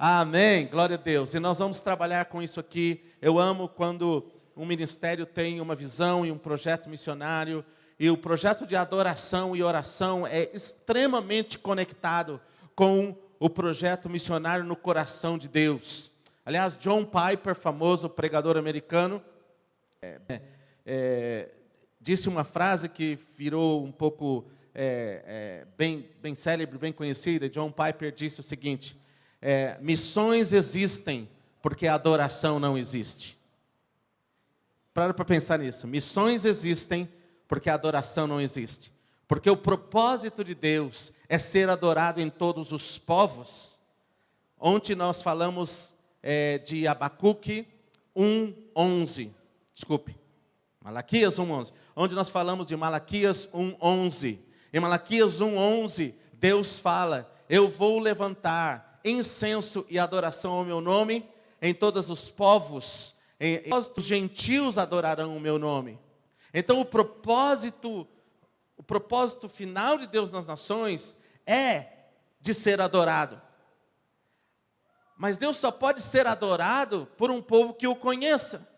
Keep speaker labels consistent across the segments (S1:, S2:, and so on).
S1: Amém, glória a Deus. E nós vamos trabalhar com isso aqui. Eu amo quando um ministério tem uma visão e um projeto missionário. E o projeto de adoração e oração é extremamente conectado com o projeto missionário no coração de Deus. Aliás, John Piper, famoso pregador americano, disse uma frase que virou um pouco bem célebre, bem conhecida. John Piper disse o seguinte: missões existem porque a adoração não existe. Para pensar nisso. Missões existem porque a adoração não existe. Porque o propósito de Deus é ser adorado em todos os povos. Ontem nós falamos de Abacuque 1:11. Desculpe. Malaquias 1:11. Onde nós falamos de Malaquias 1:11. Em Malaquias 1:11, Deus fala: eu vou levantar incenso e adoração ao meu nome em todos os povos. Os gentios adorarão o meu nome. Então o propósito final de Deus nas nações é de ser adorado. Mas Deus só pode ser adorado por um povo que o conheça.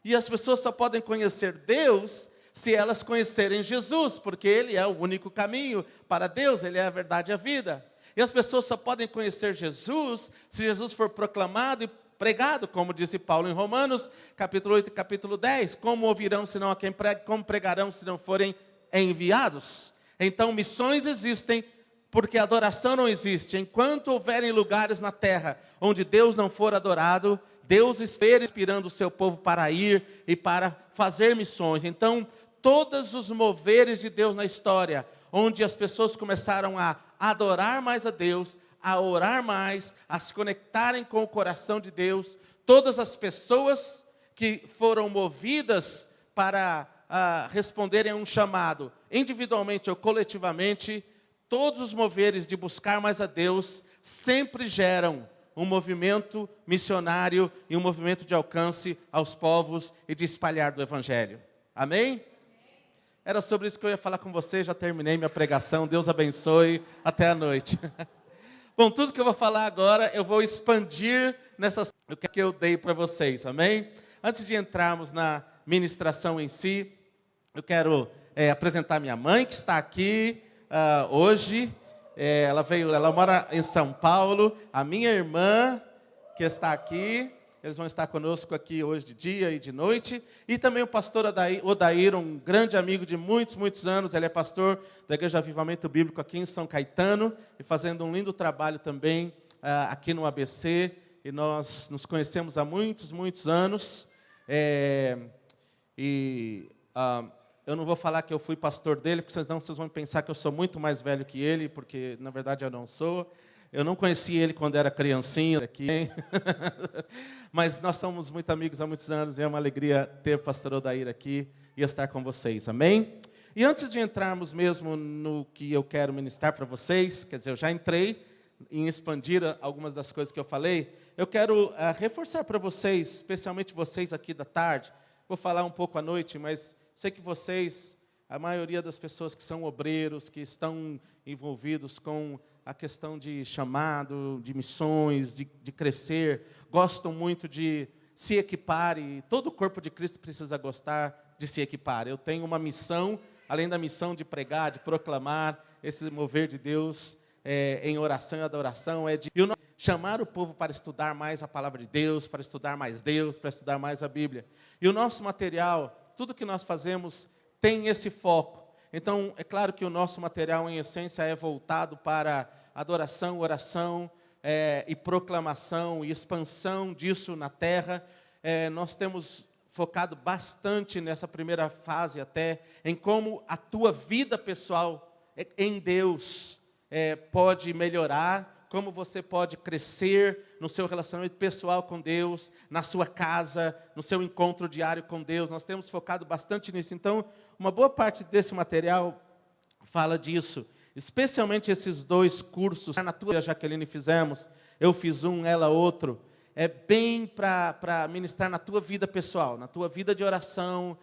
S1: E as pessoas só podem conhecer Deus se elas conhecerem Jesus, porque Ele é o único caminho para Deus, Ele é a verdade e a vida. E as pessoas só podem conhecer Jesus se Jesus for proclamado e pregado, como disse Paulo em Romanos, capítulo 8 e capítulo 10. Como ouvirão se não a quem prega? Como pregarão se não forem enviados? Então, missões existem porque adoração não existe. Enquanto houverem lugares na terra onde Deus não for adorado, Deus espera inspirando o seu povo para ir e para fazer missões. Então, todos os moveres de Deus na história, onde as pessoas começaram a adorar mais a Deus, a orar mais, a se conectarem com o coração de Deus, todas as pessoas que foram movidas para responderem a um chamado, individualmente ou coletivamente, todos os moveres de buscar mais a Deus sempre geram um movimento missionário e um movimento de alcance aos povos e de espalhar do Evangelho. Amém? Era sobre isso que eu ia falar com você, já terminei minha pregação. Deus abençoe, até a noite. Bom, tudo que eu vou falar agora, eu vou expandir nessas que eu dei para vocês, amém? Antes de entrarmos na ministração em si, eu quero apresentar minha mãe, que está aqui hoje. Ela mora em São Paulo. A minha irmã, que está aqui, eles vão estar conosco aqui hoje de dia e de noite. E também o pastor Odair, um grande amigo de muitos anos. Ele é pastor da Igreja Avivamento Bíblico aqui em São Caetano, e fazendo um lindo trabalho também aqui no ABC. E nós nos conhecemos há muitos anos. Eu não vou falar que eu fui pastor dele, porque senão vocês vão pensar que eu sou muito mais velho que ele, porque na verdade eu não sou. Eu não conheci ele quando era criancinha aqui, mas nós somos muito amigos há muitos anos, e é uma alegria ter o pastor Odair aqui e estar com vocês, amém? E antes de entrarmos mesmo no que eu quero ministrar para vocês, quer dizer, eu já entrei em expandir algumas das coisas que eu falei, eu quero reforçar para vocês, especialmente vocês aqui da tarde, vou falar um pouco à noite, mas sei que vocês, a maioria das pessoas que são obreiros, que estão envolvidos com a questão de chamado, de missões, de crescer, gostam muito de se equipar, e todo o corpo de Cristo precisa gostar de se equipar. Eu tenho uma missão, além da missão de pregar, de proclamar esse mover de Deus em oração e adoração, é de chamar o povo para estudar mais a palavra de Deus, para estudar mais Deus, para estudar mais a Bíblia. E o nosso material, tudo que nós fazemos tem esse foco. Então, é claro que o nosso material, em essência, é voltado para adoração, oração e proclamação e expansão disso na terra. Nós temos focado bastante nessa primeira fase até, em como a tua vida pessoal em Deus pode melhorar, como você pode crescer no seu relacionamento pessoal com Deus, na sua casa, no seu encontro diário com Deus. Nós temos focado bastante nisso. Então, uma boa parte desse material fala disso, especialmente esses dois cursos. Na tua, Jaqueline, fizemos, eu fiz um, ela outro. É bem para ministrar na tua vida pessoal, na tua vida de oração.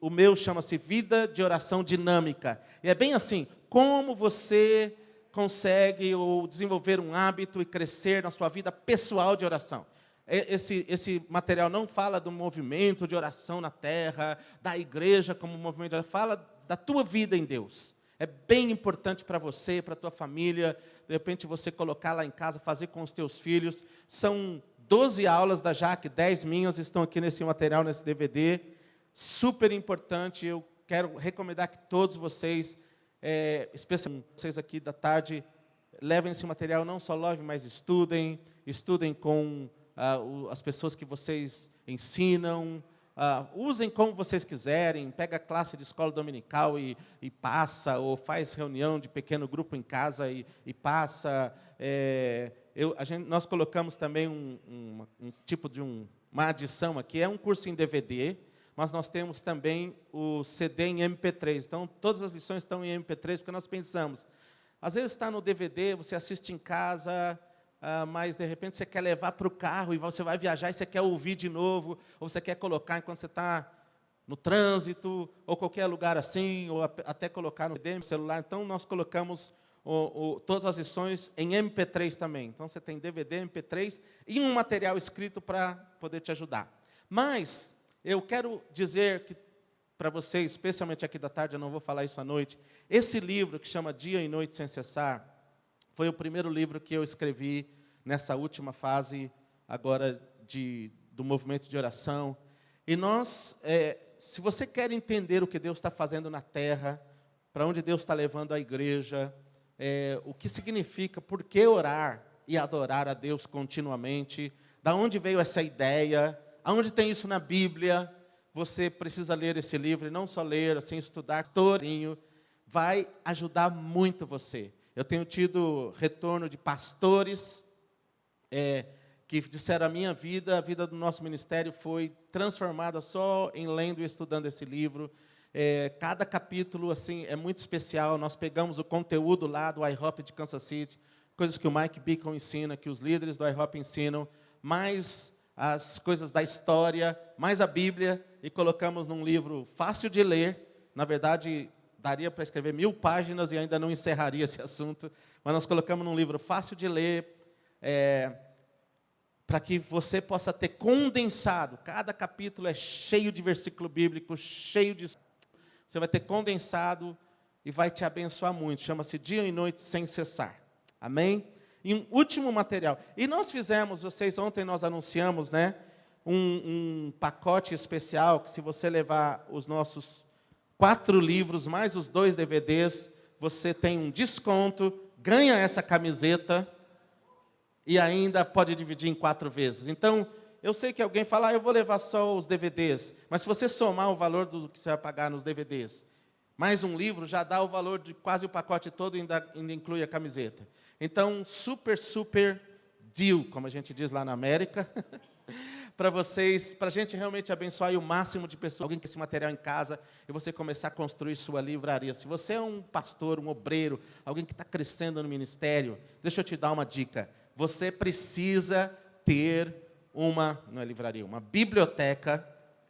S1: O meu chama-se Vida de Oração Dinâmica. E é bem assim, como você consegue ou desenvolver um hábito e crescer na sua vida pessoal de oração. Esse material não fala do movimento de oração na terra, da igreja como movimento de oração, fala da tua vida em Deus. É bem importante para você, para a tua família, de repente você colocar lá em casa, fazer com os teus filhos. São 12 aulas da Jaque, 10 minhas estão aqui nesse material, nesse DVD. Super importante, eu quero recomendar que todos vocês, especialmente vocês aqui da tarde, levem esse material, não só levem, mas estudem com as pessoas que vocês ensinam, usem como vocês quiserem, pega a classe de escola dominical e passa, ou faz reunião de pequeno grupo em casa e passa. Nós colocamos também um tipo de uma adição aqui, é um curso em DVD, mas nós temos também o CD em MP3. Então, todas as lições estão em MP3, porque nós pensamos, às vezes está no DVD, você assiste em casa, mas, de repente, você quer levar para o carro e você vai viajar e você quer ouvir de novo, ou você quer colocar enquanto você está no trânsito, ou qualquer lugar assim, ou até colocar no CD, no celular. Então, nós colocamos todas as lições em MP3 também. Então, você tem DVD, MP3 e um material escrito para poder te ajudar. Mas eu quero dizer que, para vocês, especialmente aqui da tarde, eu não vou falar isso à noite, esse livro que chama Dia e Noite Sem Cessar, foi o primeiro livro que eu escrevi nessa última fase agora do movimento de oração. E se você quer entender o que Deus está fazendo na terra, para onde Deus está levando a igreja, o que significa, por que orar e adorar a Deus continuamente, da onde veio essa ideia, aonde tem isso na Bíblia, você precisa ler esse livro, e não só ler, assim, estudar todinho, vai ajudar muito você. Eu tenho tido retorno de pastores que disseram a vida do nosso ministério foi transformada só em lendo e estudando esse livro. Cada capítulo assim é muito especial. Nós pegamos o conteúdo lá do IHOP de Kansas City, coisas que o Mike Beacon ensina, que os líderes do IHOP ensinam, mais as coisas da história, mais a Bíblia, e colocamos num livro fácil de ler. Na verdade, daria para escrever 1000 páginas e ainda não encerraria esse assunto, mas nós colocamos num livro fácil de ler, para que você possa ter condensado. Cada capítulo é cheio de versículo bíblico, cheio de... Você vai ter condensado e vai te abençoar muito. Chama-se Dia e Noite Sem Cessar. Amém? E um último material. E nós fizemos, ontem nós anunciamos, né, um pacote especial, que se você levar os nossos 4 livros, mais os 2 DVDs, você tem um desconto, ganha essa camiseta e ainda pode dividir em 4 vezes. Então, eu sei que alguém fala, eu vou levar só os DVDs, mas se você somar o valor do que você vai pagar nos DVDs, mais um livro, já dá o valor de quase o pacote todo e ainda inclui a camiseta. Então, super deal, como a gente diz lá na América, para vocês, para a gente realmente abençoar o máximo de pessoas, alguém que tem esse material em casa, e você começar a construir sua livraria. Se você é um pastor, um obreiro, alguém que está crescendo no ministério, deixa eu te dar uma dica. Você precisa ter não é livraria, uma biblioteca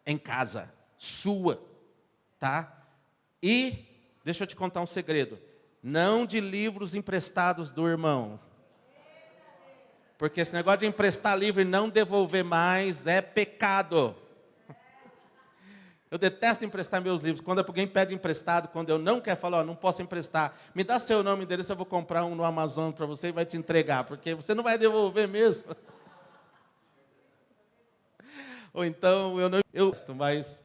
S1: em casa, sua, tá? E, deixa eu te contar um segredo, não de livros emprestados do irmão. Porque esse negócio de emprestar livro e não devolver mais é pecado. Eu detesto emprestar meus livros. Quando alguém pede emprestado, quando eu não quero falar, não posso emprestar, me dá seu nome e endereço, eu vou comprar um no Amazon para você e vai te entregar, porque você não vai devolver mesmo. Ou então, mas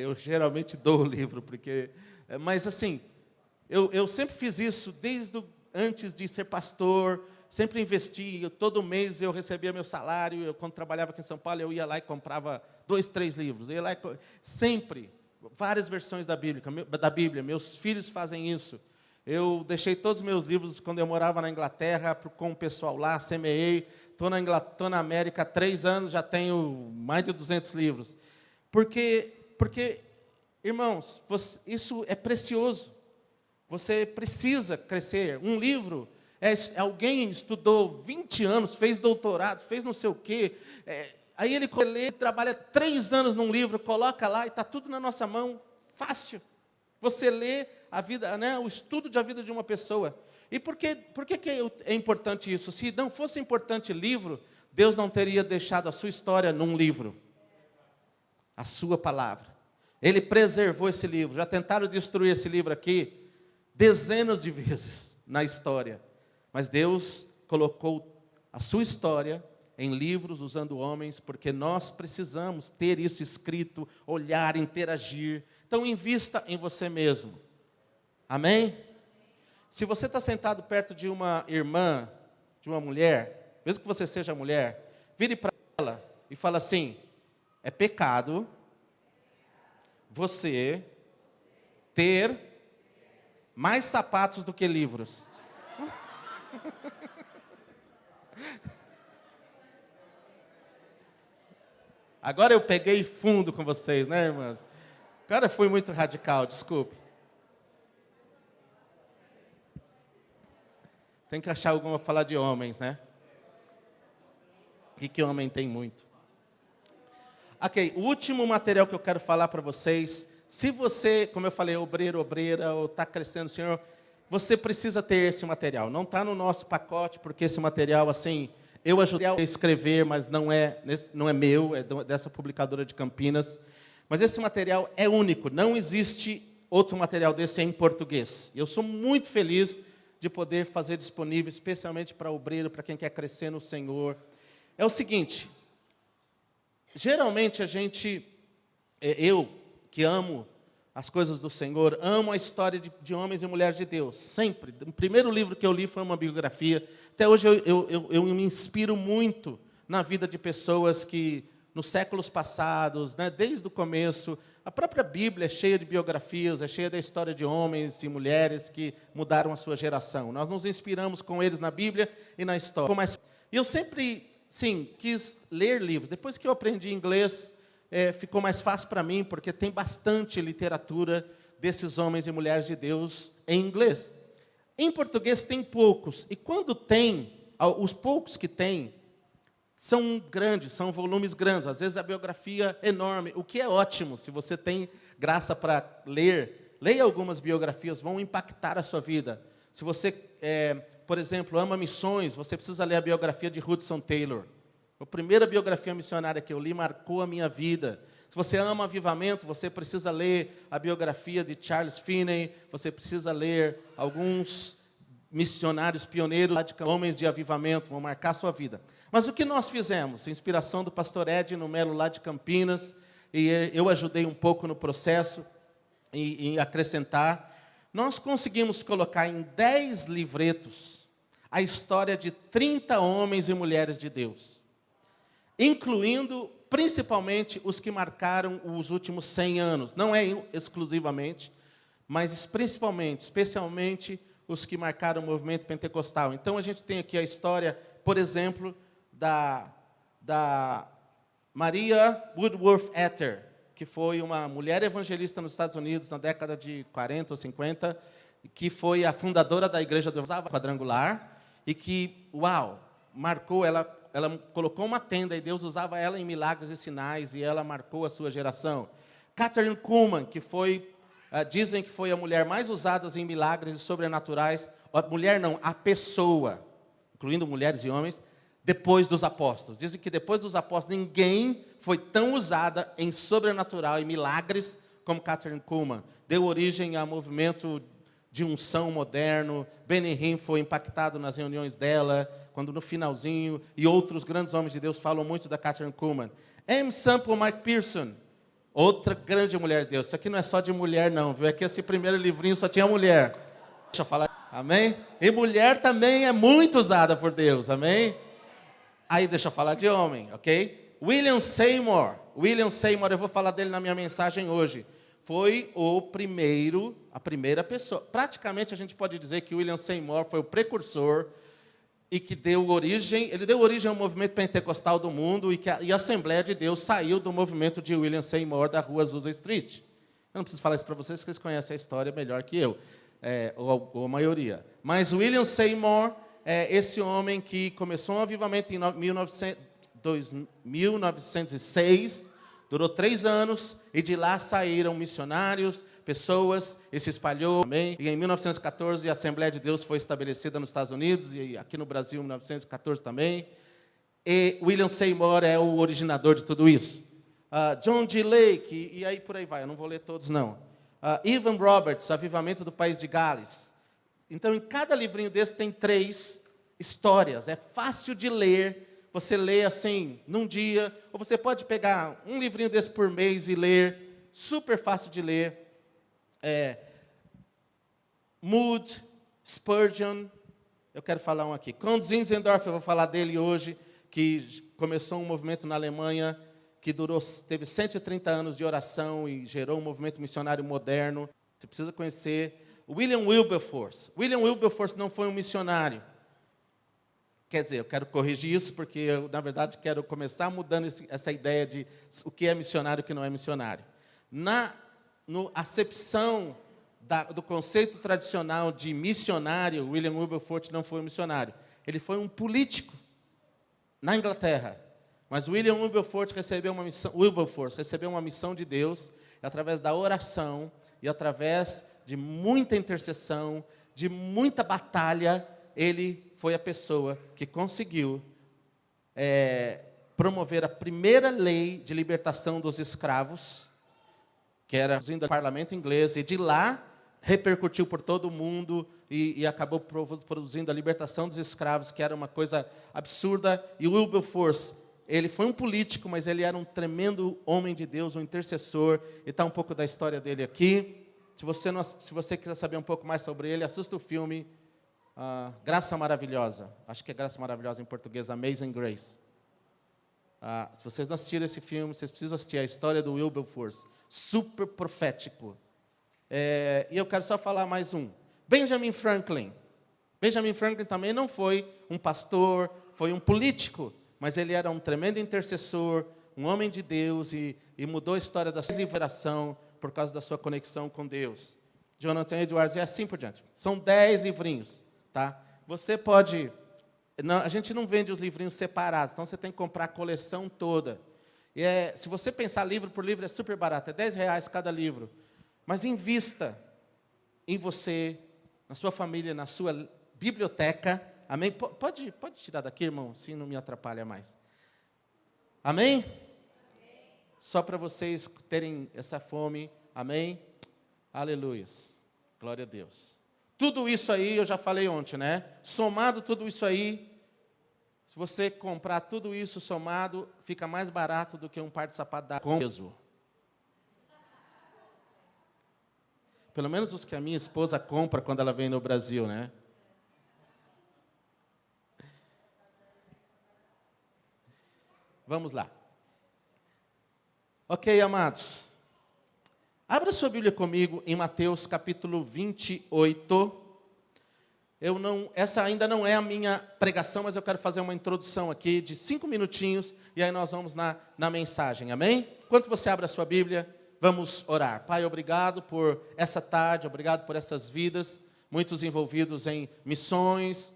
S1: eu geralmente dou o livro, porque... Mas assim, eu sempre fiz isso, antes de ser pastor, sempre investi, todo mês eu recebia meu salário, quando trabalhava aqui em São Paulo, eu ia lá e comprava 2, 3 livros. Eu ia lá sempre, várias versões da Bíblia, meus filhos fazem isso. Eu deixei todos os meus livros, quando eu morava na Inglaterra, com o pessoal lá, semeei, estou na América há 3 anos, já tenho mais de 200 livros. Porque irmãos, isso é precioso. Você precisa crescer. Um livro... alguém estudou 20 anos, fez doutorado, fez não sei o quê. Aí ele lê, trabalha 3 anos num livro, coloca lá e está tudo na nossa mão, fácil. Você lê a vida, né, o estudo da vida de uma pessoa. E por que é importante isso? Se não fosse importante livro, Deus não teria deixado a sua história num livro. A sua palavra. Ele preservou esse livro. Já tentaram destruir esse livro aqui dezenas de vezes na história. Mas Deus colocou a sua história em livros, usando homens, porque nós precisamos ter isso escrito, olhar, interagir. Então, invista em você mesmo. Amém? Se você está sentado perto de uma irmã, de uma mulher, mesmo que você seja mulher, vire para ela e fala assim: é pecado você ter mais sapatos do que livros. Agora eu peguei fundo com vocês, né, irmãs? Cara, fui muito radical, desculpe. Tem que achar alguma para falar de homens, né? E que homem tem muito. Ok, o último material que eu quero falar para vocês. Se você, como eu falei, obreiro, obreira, ou está crescendo, Senhor, você precisa ter esse material. Não está no nosso pacote, porque esse material, assim, eu ajudei a escrever, mas não é meu, é dessa publicadora de Campinas. Mas esse material é único, não existe outro material desse em português. Eu sou muito feliz de poder fazer disponível, especialmente para obreiro, para quem quer crescer no Senhor. É o seguinte, geralmente eu que amo as coisas do Senhor, amo a história de homens e mulheres de Deus, sempre. O primeiro livro que eu li foi uma biografia. Até hoje eu me inspiro muito na vida de pessoas que, nos séculos passados, né, desde o começo, a própria Bíblia é cheia de biografias, é cheia da história de homens e mulheres que mudaram a sua geração. Nós nos inspiramos com eles na Bíblia e na história. E eu sempre, sim, quis ler livros. Depois que eu aprendi inglês, ficou mais fácil para mim, porque tem bastante literatura desses homens e mulheres de Deus em inglês. Em português tem poucos, e quando tem, os poucos que tem, são grandes, são volumes grandes, às vezes a biografia é enorme, o que é ótimo. Se você tem graça para ler, leia algumas biografias, vão impactar a sua vida. Se você, por exemplo, ama missões, você precisa ler a biografia de Hudson Taylor. A primeira biografia missionária que eu li marcou a minha vida. Se você ama avivamento, você precisa ler a biografia de Charles Finney, você precisa ler alguns missionários pioneiros, homens de avivamento, vão marcar a sua vida. Mas o que nós fizemos? Inspiração do pastor Edno Melo, lá de Campinas, e eu ajudei um pouco no processo e acrescentar. Nós conseguimos colocar em 10 livretos a história de 30 homens e mulheres de Deus, incluindo principalmente os que marcaram os últimos 100 anos. Não é exclusivamente, mas principalmente, especialmente, os que marcaram o movimento pentecostal. Então, a gente tem aqui a história, por exemplo, da Maria Woodworth Etter, que foi uma mulher evangelista nos Estados Unidos na década de 40 ou 50, que foi a fundadora da Igreja do Quadrangular, e que, marcou, ela colocou uma tenda, e Deus usava ela em milagres e sinais, e ela marcou a sua geração. Kathryn Kuhlman, que foi... dizem que foi a mulher mais usada em milagres e sobrenaturais, a pessoa, incluindo mulheres e homens, depois dos apóstolos. Dizem que depois dos apóstolos, ninguém foi tão usada em sobrenatural e milagres como Kathryn Kuhlman. Deu origem a movimento de unção moderno. Benny Hinn foi impactado nas reuniões dela, quando no finalzinho, e outros grandes homens de Deus falam muito da Kathryn Kuhlman. M. Sample McPherson, outra grande mulher de Deus. Isso aqui não é só de mulher, não, viu? É que esse primeiro livrinho só tinha mulher. Deixa eu falar. Amém? E mulher também é muito usada por Deus. Amém? Aí deixa eu falar de homem, ok? William Seymour, eu vou falar dele na minha mensagem hoje. Foi a primeira pessoa. Praticamente a gente pode dizer que William Seymour foi o precursor e que ele deu origem ao movimento pentecostal do mundo, e a Assembleia de Deus saiu do movimento de William Seymour da rua Azusa Street. Eu não preciso falar isso para vocês, porque vocês conhecem a história melhor que eu, ou a maioria. Mas William Seymour é esse homem que começou um avivamento em 1906, Durou 3 anos e de lá saíram missionários, pessoas, e se espalhou também. E em 1914 a Assembleia de Deus foi estabelecida nos Estados Unidos e aqui no Brasil em 1914 também. E William Seymour é o originador de tudo isso. John G. Lake, e aí por aí vai, eu não vou ler todos não. Evan Roberts, Avivamento do País de Gales. Então, em cada livrinho desse tem 3 histórias. É fácil de ler. Você lê assim, num dia, ou você pode pegar um livrinho desse por mês e ler, super fácil de ler. Moody, Spurgeon, eu quero falar um aqui. Count Zinzendorf, eu vou falar dele hoje, que começou um movimento na Alemanha, que teve 130 anos de oração e gerou um movimento missionário moderno. Você precisa conhecer. William Wilberforce. William Wilberforce não foi um missionário. Quer dizer, eu quero corrigir isso, porque eu, na verdade, quero começar mudando essa ideia de o que é missionário e o que não é missionário. Na acepção do conceito tradicional de missionário, William Wilberforce não foi um missionário. Ele foi um político na Inglaterra. Mas William Wilberforce recebeu uma missão de Deus, através da oração e através de muita intercessão, de muita batalha. Ele foi a pessoa que conseguiu promover a primeira lei de libertação dos escravos, que era do parlamento inglês, e de lá repercutiu por todo o mundo e acabou produzindo a libertação dos escravos, que era uma coisa absurda. E Wilberforce, ele foi um político, mas ele era um tremendo homem de Deus, um intercessor, e está um pouco da história dele aqui. Se você quiser saber um pouco mais sobre ele, assista o filme Graça Maravilhosa. Acho que é Graça Maravilhosa em português, Amazing Grace. Se vocês não assistiram esse filme, vocês precisam assistir a história do Wilberforce. Super profético. E eu quero só falar mais um. Benjamin Franklin. Benjamin Franklin também não foi um pastor, foi um político, mas ele era um tremendo intercessor, um homem de Deus, e mudou a história da sua liberação por causa da sua conexão com Deus. Jonathan Edwards e assim por diante. São 10 livrinhos. Tá? Você pode... a gente não vende os livrinhos separados, então você tem que comprar a coleção toda. Se você pensar livro por livro, é super barato, é R$10 cada livro. Mas invista em você, na sua família, na sua biblioteca. Amém? Pode tirar daqui, irmão, assim não me atrapalha mais. Amém? Só para vocês terem essa fome. Amém? Aleluia. Glória a Deus. Tudo isso aí, eu já falei ontem, né? Somado tudo isso aí, se você comprar tudo isso somado, fica mais barato do que um par de sapato da peso. Pelo menos os que a minha esposa compra quando ela vem no Brasil, né? Vamos lá. Ok, amados. Abra sua Bíblia comigo em Mateus capítulo 28. Essa ainda não é a minha pregação, mas eu quero fazer uma introdução aqui de 5 minutinhos, e aí nós vamos na mensagem, amém? Enquanto você abre a sua Bíblia, vamos orar. Pai, obrigado por essa tarde, obrigado por essas vidas, muitos envolvidos em missões,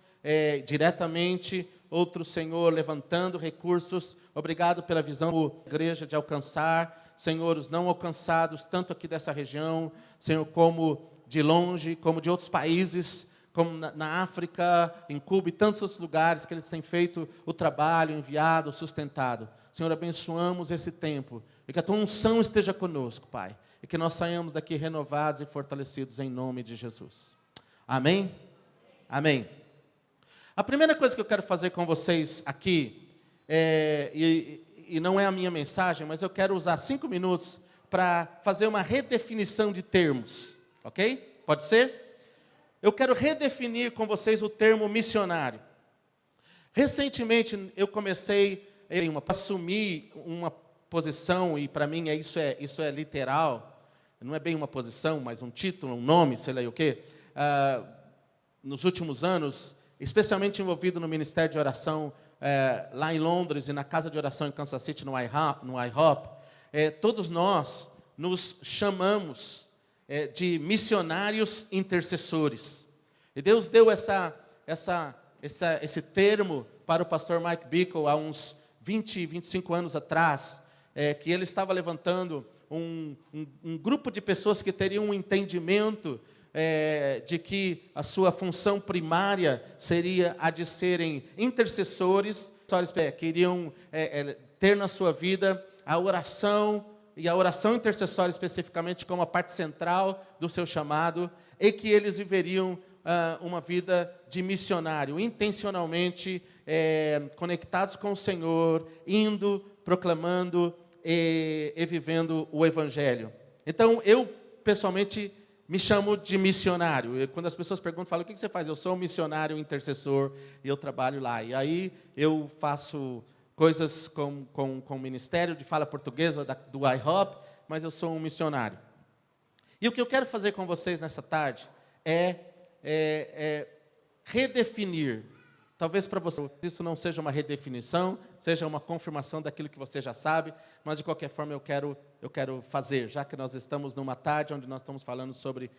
S1: diretamente, outros, Senhor, levantando recursos. Obrigado pela visão da igreja de alcançar, Senhor, os não alcançados, tanto aqui dessa região, Senhor, como de longe, como de outros países, como na África, em Cuba e tantos outros lugares que eles têm feito o trabalho, enviado, sustentado. Senhor, abençoamos esse tempo, e que a Tua unção esteja conosco, Pai, e que nós saímos daqui renovados e fortalecidos em nome de Jesus. Amém? Amém. A primeira coisa que eu quero fazer com vocês aqui, e não é a minha mensagem, mas eu quero usar 5 minutos para fazer uma redefinição de termos, ok? Pode ser? Eu quero redefinir com vocês o termo missionário. Recentemente, eu comecei a assumir uma posição, e para mim isso é literal, não é bem uma posição, mas um título, um nome, sei lá o quê. Nos últimos anos, especialmente envolvido no Ministério de Oração, lá em Londres e na Casa de Oração em Kansas City, no IHOP, todos nós nos chamamos de missionários intercessores. E Deus deu esse termo para o pastor Mike Bickle há uns 20, 25 anos atrás. que ele estava levantando um grupo de pessoas que teriam um entendimento de que a sua função primária seria a de serem intercessores, que iriam ter na sua vida a oração, e a oração intercessória especificamente como a parte central do seu chamado, e que eles viveriam uma vida de missionário, intencionalmente conectados com o Senhor, indo, proclamando e vivendo o Evangelho. Então, eu, pessoalmente, me chamo de missionário. Quando as pessoas perguntam, falam, o que você faz? Eu sou um missionário intercessor e eu trabalho lá. E aí, eu faço coisas com o Ministério de Fala Portuguesa do IHOP, mas eu sou um missionário. E o que eu quero fazer com vocês nessa tarde é redefinir. Talvez para você isso não seja uma redefinição, seja uma confirmação daquilo que você já sabe, mas de qualquer forma eu quero fazer, já que nós estamos numa tarde onde nós estamos falando sobre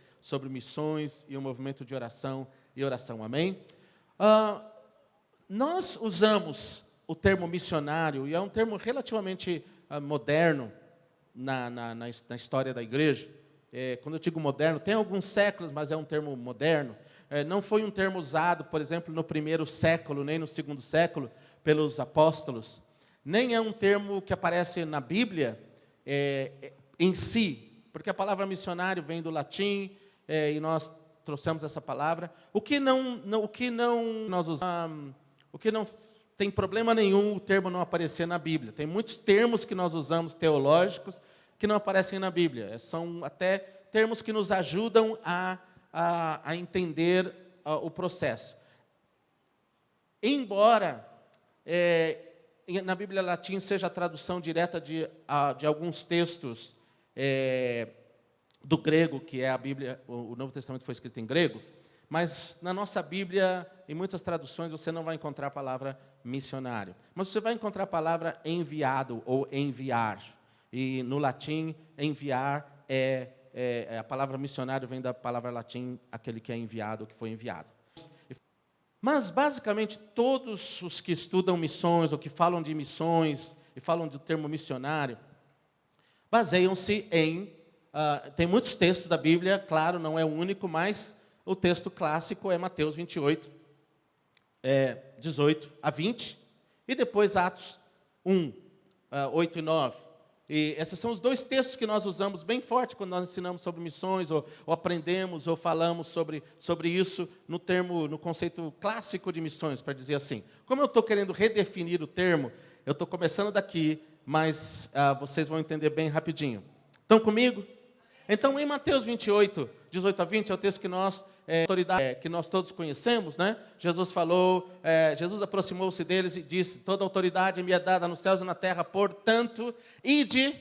S1: missões e um movimento de oração e oração. Amém? Nós usamos o termo missionário, e é um termo relativamente moderno na história da igreja. Quando eu digo moderno, tem alguns séculos, mas é um termo moderno. Não foi um termo usado, por exemplo, no primeiro século, nem no segundo século, pelos apóstolos. Nem é um termo que aparece na Bíblia em si, porque a palavra missionário vem do latim, e nós trouxemos essa palavra. O que não tem problema nenhum o termo não aparecer na Bíblia. Tem muitos termos que nós usamos teológicos que não aparecem na Bíblia. São até termos que nos ajudam a entender o processo. Embora na Bíblia latim seja a tradução direta de alguns textos do grego, que é a Bíblia, o Novo Testamento foi escrito em grego, mas na nossa Bíblia, em muitas traduções, você não vai encontrar a palavra missionário. Mas você vai encontrar a palavra enviado ou enviar. E no latim, enviar a palavra missionário vem da palavra latim, aquele que é enviado, que foi enviado. Mas, basicamente, todos os que estudam missões, ou que falam de missões, e falam do termo missionário, baseiam-se tem muitos textos da Bíblia, claro, não é o único, mas o texto clássico é Mateus 28, 18 a 20, e depois Atos 1, 8 e 9. E esses são os dois textos que nós usamos bem forte quando nós ensinamos sobre missões, ou aprendemos, ou falamos sobre isso no conceito clássico de missões, para dizer assim. Como eu estou querendo redefinir o termo, eu estou começando daqui, mas vocês vão entender bem rapidinho. Estão comigo? Então, em Mateus 28, 18 a 20, é o texto que nós todos conhecemos, né? Jesus falou, Jesus aproximou-se deles e disse, toda autoridade me é dada nos céus e na terra, portanto, ide,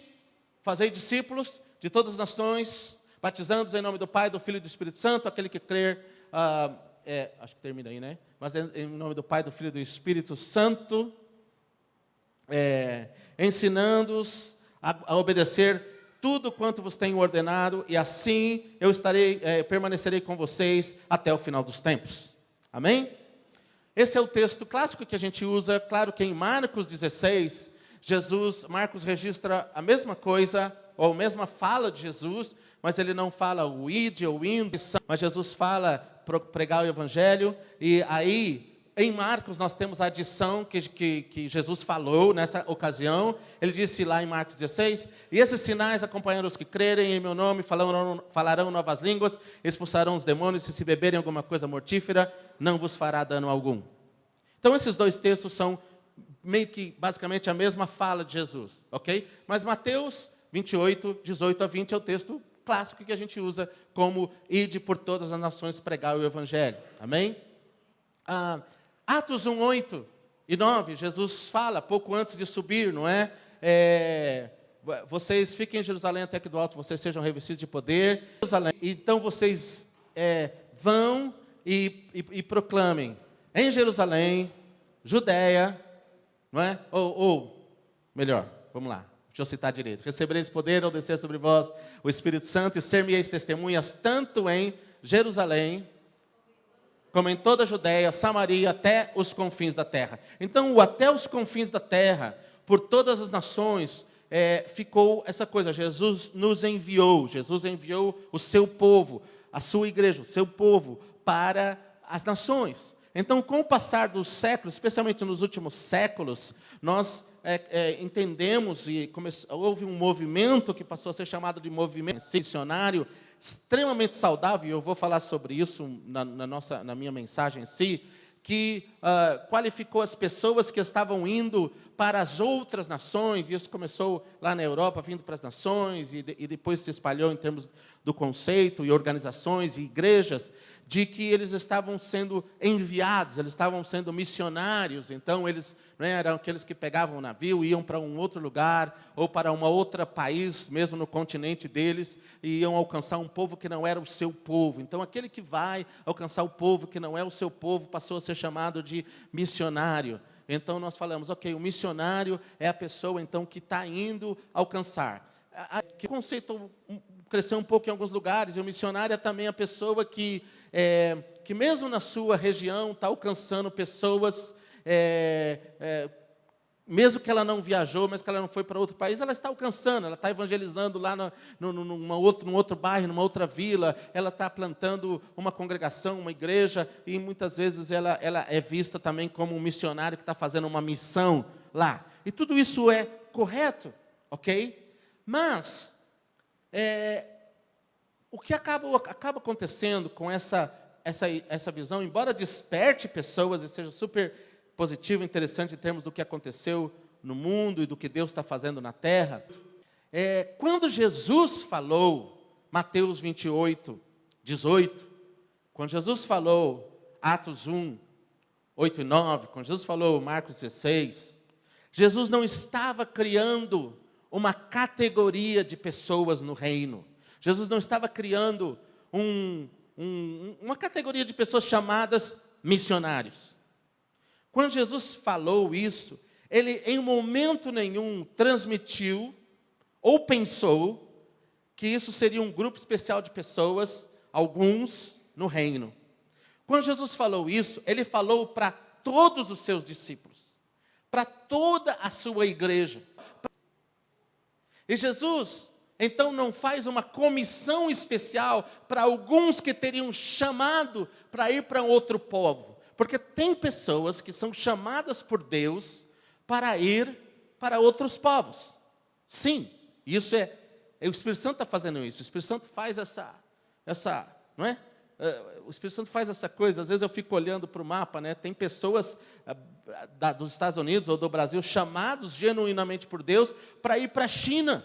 S1: fazei discípulos de todas as nações, batizando-os em nome do Pai, do Filho e do Espírito Santo, aquele que crer, acho que termina aí, né? Mas em nome do Pai, do Filho e do Espírito Santo, ensinando-os a obedecer tudo quanto vos tenho ordenado, e assim eu permanecerei com vocês até o final dos tempos. Amém? Esse é o texto clássico que a gente usa. Claro que em Marcos 16, Marcos registra a mesma coisa, ou a mesma fala de Jesus, mas ele não fala o ide ou indo, mas Jesus fala pregar o Evangelho, e aí em Marcos nós temos a adição que Jesus falou nessa ocasião. Ele disse lá em Marcos 16, e esses sinais acompanharão os que crerem em meu nome, falarão novas línguas, expulsarão os demônios, e se beberem alguma coisa mortífera, não vos fará dano algum. Então esses dois textos são meio que basicamente a mesma fala de Jesus, ok? Mas Mateus 28, 18 a 20 é o texto clássico que a gente usa como ide por todas as nações pregar o Evangelho. Amém? Atos 1, 8 e 9, Jesus fala, pouco antes de subir, não é? Vocês fiquem em Jerusalém até que do alto vocês sejam revestidos de poder. Então vocês vão e proclamem em Jerusalém, Judéia, não é? Ou melhor, vamos lá, deixa eu citar direito. Recebereis poder ao descer sobre vós o Espírito Santo, e ser-me-eis testemunhas tanto em Jerusalém, como em toda a Judéia, Samaria, até os confins da terra. Então, o até os confins da terra, por todas as nações, ficou essa coisa, Jesus nos enviou, Jesus enviou o seu povo, a sua igreja, o seu povo, para as nações. Então, com o passar dos séculos, especialmente nos últimos séculos, nós entendemos e houve um movimento que passou a ser chamado de movimento missionário, extremamente saudável, e eu vou falar sobre isso na minha mensagem em si, que qualificou as pessoas que estavam indo para as outras nações, e isso começou lá na Europa, vindo para as nações, e depois se espalhou em termos do conceito, e organizações, e igrejas, de que eles estavam sendo enviados, eles estavam sendo missionários. Então eles eram aqueles que pegavam o navio, iam para um outro lugar, ou para um outro país, mesmo no continente deles, e iam alcançar um povo que não era o seu povo. Então aquele que vai alcançar o povo que não é o seu povo, passou a ser chamado de missionário. Então nós falamos, ok, o missionário é a pessoa então que está indo alcançar. O conceito cresceu um pouco em alguns lugares, e o missionário é também a pessoa que mesmo na sua região está alcançando pessoas, mesmo que ela não viajou, mesmo que ela não foi para outro país, ela está alcançando, ela está evangelizando lá num outro bairro, numa outra vila, ela está plantando uma congregação, uma igreja, e muitas vezes ela é vista também como um missionário que está fazendo uma missão lá. E tudo isso é correto, ok? Mas o que acaba acontecendo com essa visão, embora desperte pessoas e seja super positivo, interessante em termos do que aconteceu no mundo e do que Deus está fazendo na terra, quando Jesus falou, Mateus 28, 18, quando Jesus falou, Atos 1, 8 e 9, quando Jesus falou, Marcos 16, Jesus não estava criando uma categoria de pessoas no reino. Jesus não estava criando uma categoria de pessoas chamadas missionários. Quando Jesus falou isso, ele em momento nenhum transmitiu ou pensou que isso seria um grupo especial de pessoas, alguns, no reino. Quando Jesus falou isso, ele falou para todos os seus discípulos, para toda a sua igreja. E Jesus, então, não faz uma comissão especial para alguns que teriam chamado para ir para outro povo. Porque tem pessoas que são chamadas por Deus para ir para outros povos. Sim, isso o Espírito Santo está fazendo isso. O Espírito Santo faz não é? O Espírito Santo faz essa coisa. Às vezes eu fico olhando para o mapa, né? Tem pessoas dos Estados Unidos ou do Brasil chamados genuinamente por Deus para ir para a China.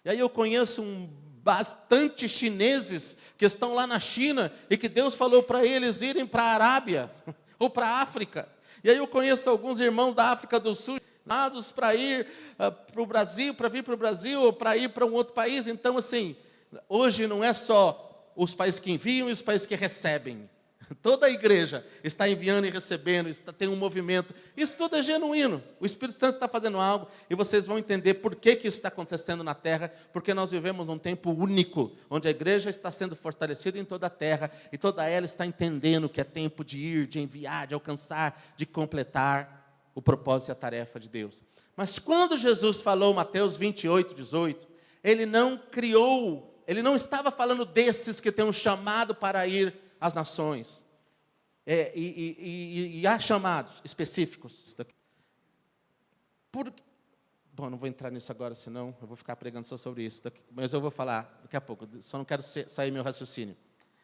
S1: E aí eu conheço bastante chineses que estão lá na China e que Deus falou para eles irem para a Arábia ou para a África. E aí eu conheço alguns irmãos da África do Sul chamados para ir para o Brasil, para vir para o Brasil ou para ir para um outro país. Então, assim, hoje não é só os países que enviam e os países que recebem. Toda a igreja está enviando e recebendo, tem um movimento. Isso tudo é genuíno. O Espírito Santo está fazendo algo e vocês vão entender por que isso está acontecendo na terra, porque nós vivemos num tempo único, onde a igreja está sendo fortalecida em toda a terra e toda ela está entendendo que é tempo de ir, de enviar, de alcançar, de completar o propósito e a tarefa de Deus. Mas quando Jesus falou, Mateus 28, 18, ele não estava falando desses que têm um chamado para ir às nações. E há chamados específicos. Bom, não vou entrar nisso agora, senão eu vou ficar pregando só sobre isso. Mas eu vou falar daqui a pouco, só não quero sair meu raciocínio.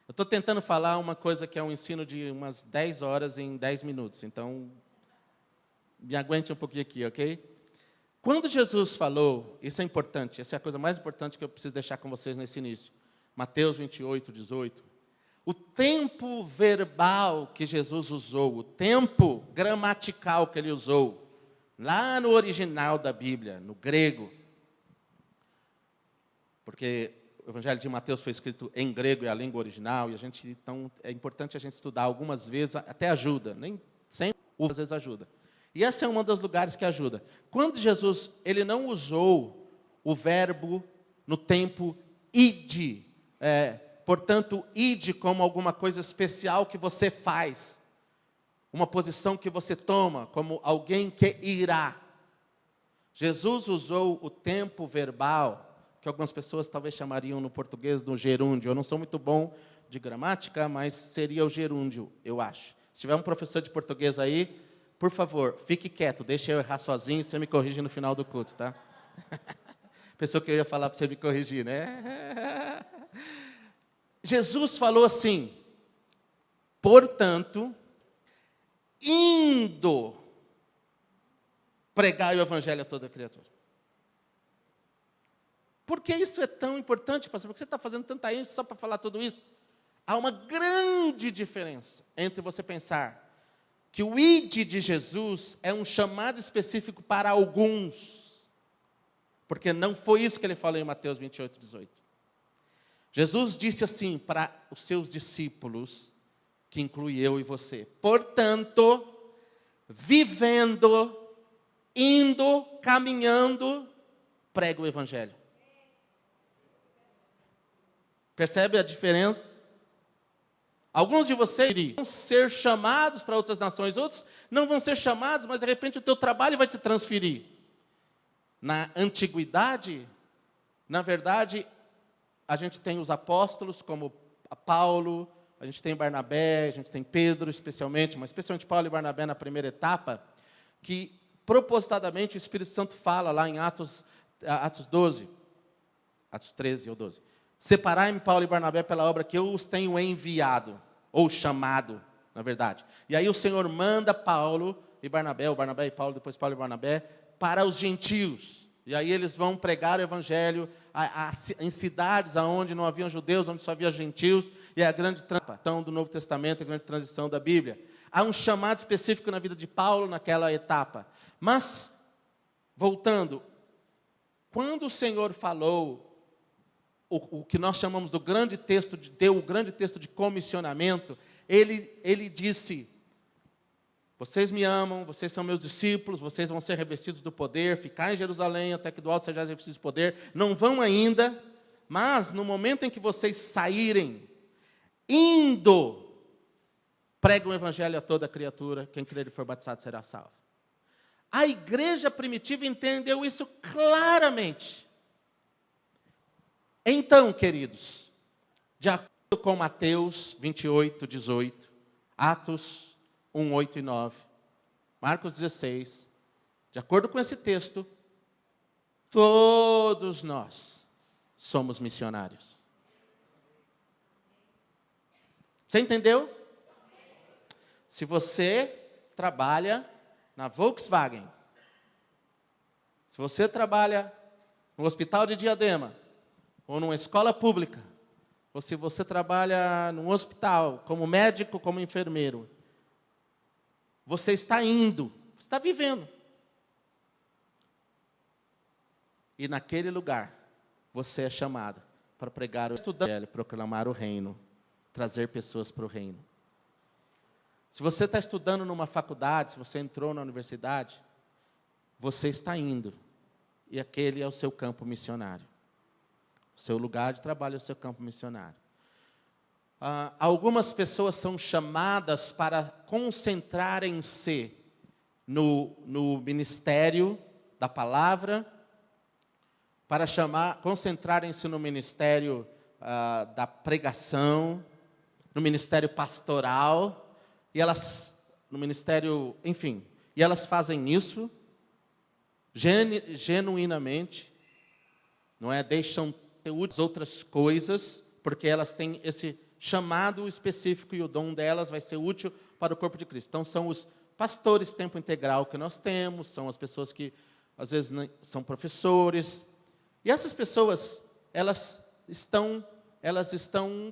S1: Eu estou tentando falar uma coisa que é um ensino de umas 10 horas em 10 minutos. Então, me aguente um pouquinho aqui, ok? Quando Jesus falou, isso é importante, essa é a coisa mais importante que eu preciso deixar com vocês nesse início. Mateus 28, 18. O tempo verbal que Jesus usou, o tempo gramatical que ele usou, lá no original da Bíblia, no grego, porque o Evangelho de Mateus foi escrito em grego, é a língua original, e então é importante a gente estudar algumas vezes, até ajuda, nem sempre, às vezes ajuda. E esse é um dos lugares que ajuda. Quando Jesus, ele não usou o verbo no tempo ide, portanto, ide como alguma coisa especial que você faz, uma posição que você toma, como alguém que irá. Jesus usou o tempo verbal, que algumas pessoas talvez chamariam no português do gerúndio. Eu não sou muito bom de gramática, mas seria o gerúndio, eu acho. Se tiver um professor de português aí, por favor, fique quieto, deixe eu errar sozinho, você me corrige no final do culto, tá? Pensou que eu ia falar para você me corrigir, né? Jesus falou assim: portanto, indo pregar o evangelho a toda criatura. Por que isso é tão importante, pastor? Por que você está fazendo tanta ênfase só para falar tudo isso? Há uma grande diferença entre você pensar que o id de Jesus é um chamado específico para alguns, porque não foi isso que ele falou em Mateus 28, 18. Jesus disse assim para os seus discípulos, que inclui eu e você: portanto, vivendo, indo, caminhando, prega o evangelho. Percebe a diferença? Alguns de vocês vão ser chamados para outras nações, outros não vão ser chamados, mas de repente o teu trabalho vai te transferir. Na antiguidade, na verdade, a gente tem os apóstolos como Paulo, a gente tem Barnabé, a gente tem Pedro especialmente, mas especialmente Paulo e Barnabé na primeira etapa, que propositadamente o Espírito Santo fala lá em Atos 12, Atos 13 ou 12. Separai-me, Paulo e Barnabé, pela obra que eu os tenho enviado, ou chamado, na verdade. E aí o Senhor manda Paulo e Barnabé, ou Barnabé e Paulo, depois Paulo e Barnabé, para os gentios. E aí eles vão pregar o evangelho em cidades onde não haviam judeus, onde só havia gentios, e é a grande transição do Novo Testamento, a grande transição da Bíblia. Há um chamado específico na vida de Paulo naquela etapa. Mas, voltando, quando o Senhor falou o que nós chamamos do grande texto, deu o grande texto de comissionamento, ele disse: vocês me amam, vocês são meus discípulos, vocês vão ser revestidos do poder, ficar em Jerusalém até que do alto sejais revestidos de poder, não vão ainda, mas no momento em que vocês saírem, indo, pregam o evangelho a toda criatura, quem crer e for batizado será salvo. A igreja primitiva entendeu isso claramente. Então, queridos, de acordo com Mateus 28, 18, Atos 1, 8 e 9, Marcos 16, de acordo com esse texto, todos nós somos missionários. Você entendeu? Se você trabalha na Volkswagen, se você trabalha no Hospital de Diadema, ou numa escola pública, ou se você trabalha num hospital, como médico, como enfermeiro, você está indo, você está vivendo. E naquele lugar, você é chamado para pregar o evangelho, proclamar o reino, trazer pessoas para o reino. Se você está estudando numa faculdade, se você entrou na universidade, você está indo. E aquele é o seu campo missionário. O seu lugar de trabalho é o seu campo missionário. Algumas pessoas são chamadas para concentrarem-se no ministério da palavra, para concentrarem-se no ministério da pregação, no ministério pastoral, e elas, no ministério, enfim, e elas fazem isso genuinamente, não é? Deixam outras coisas, porque elas têm esse chamado específico e o dom delas vai ser útil para o corpo de Cristo. Então, são os pastores tempo integral que nós temos, são as pessoas que, às vezes, são professores. E essas pessoas, elas estão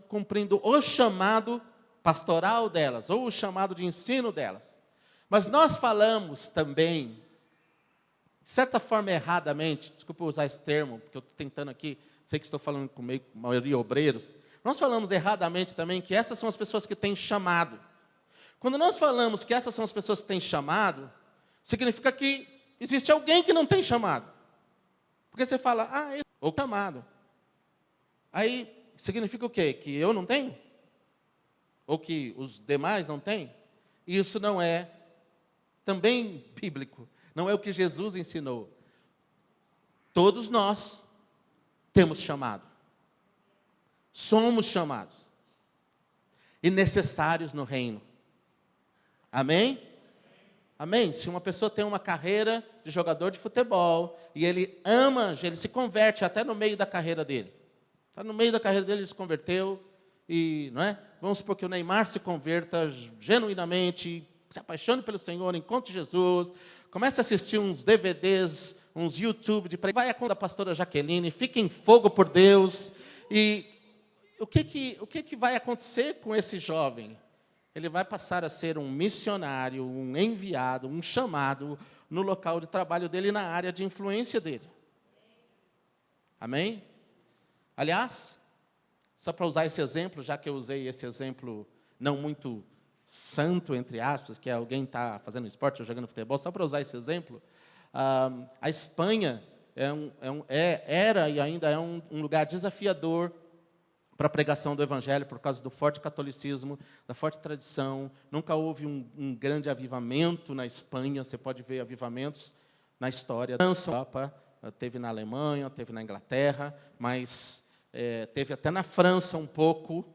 S1: cumprindo o chamado pastoral delas, ou o chamado de ensino delas. Mas nós falamos também, de certa forma erradamente, desculpa usar esse termo, porque eu estou tentando aqui, sei que estou falando com a maioria obreiros, nós falamos erradamente também que essas são as pessoas que têm chamado. Quando nós falamos que essas são as pessoas que têm chamado, significa que existe alguém que não tem chamado. Porque você fala, ou chamado. Aí, significa o quê? Que eu não tenho? Ou que os demais não têm? Isso não é também bíblico. Não é o que Jesus ensinou. Todos nós temos chamado. Somos chamados. E necessários no reino. Amém? Amém? Se uma pessoa tem uma carreira de jogador de futebol, e ele ama, ele se converte até no meio da carreira dele. Está no meio da carreira dele, ele se converteu, e, não é? Vamos supor que o Neymar se converta genuinamente, se apaixone pelo Senhor, encontre Jesus, comece a assistir uns DVDs, uns YouTube, vai a conta da pastora Jaqueline, fique em fogo por Deus, e o que vai acontecer com esse jovem? Ele vai passar a ser um missionário, um enviado, um chamado no local de trabalho dele, na área de influência dele. Amém? Aliás, só para usar esse exemplo, já que eu usei esse exemplo não muito santo, entre aspas, que alguém está fazendo esporte ou jogando futebol, só para usar esse exemplo, a Espanha era e ainda é um lugar desafiador para a pregação do Evangelho, por causa do forte catolicismo, da forte tradição. Nunca houve um grande avivamento na Espanha. Você pode ver avivamentos na história da Europa, teve na Alemanha, teve na Inglaterra, mas teve até na França um pouco,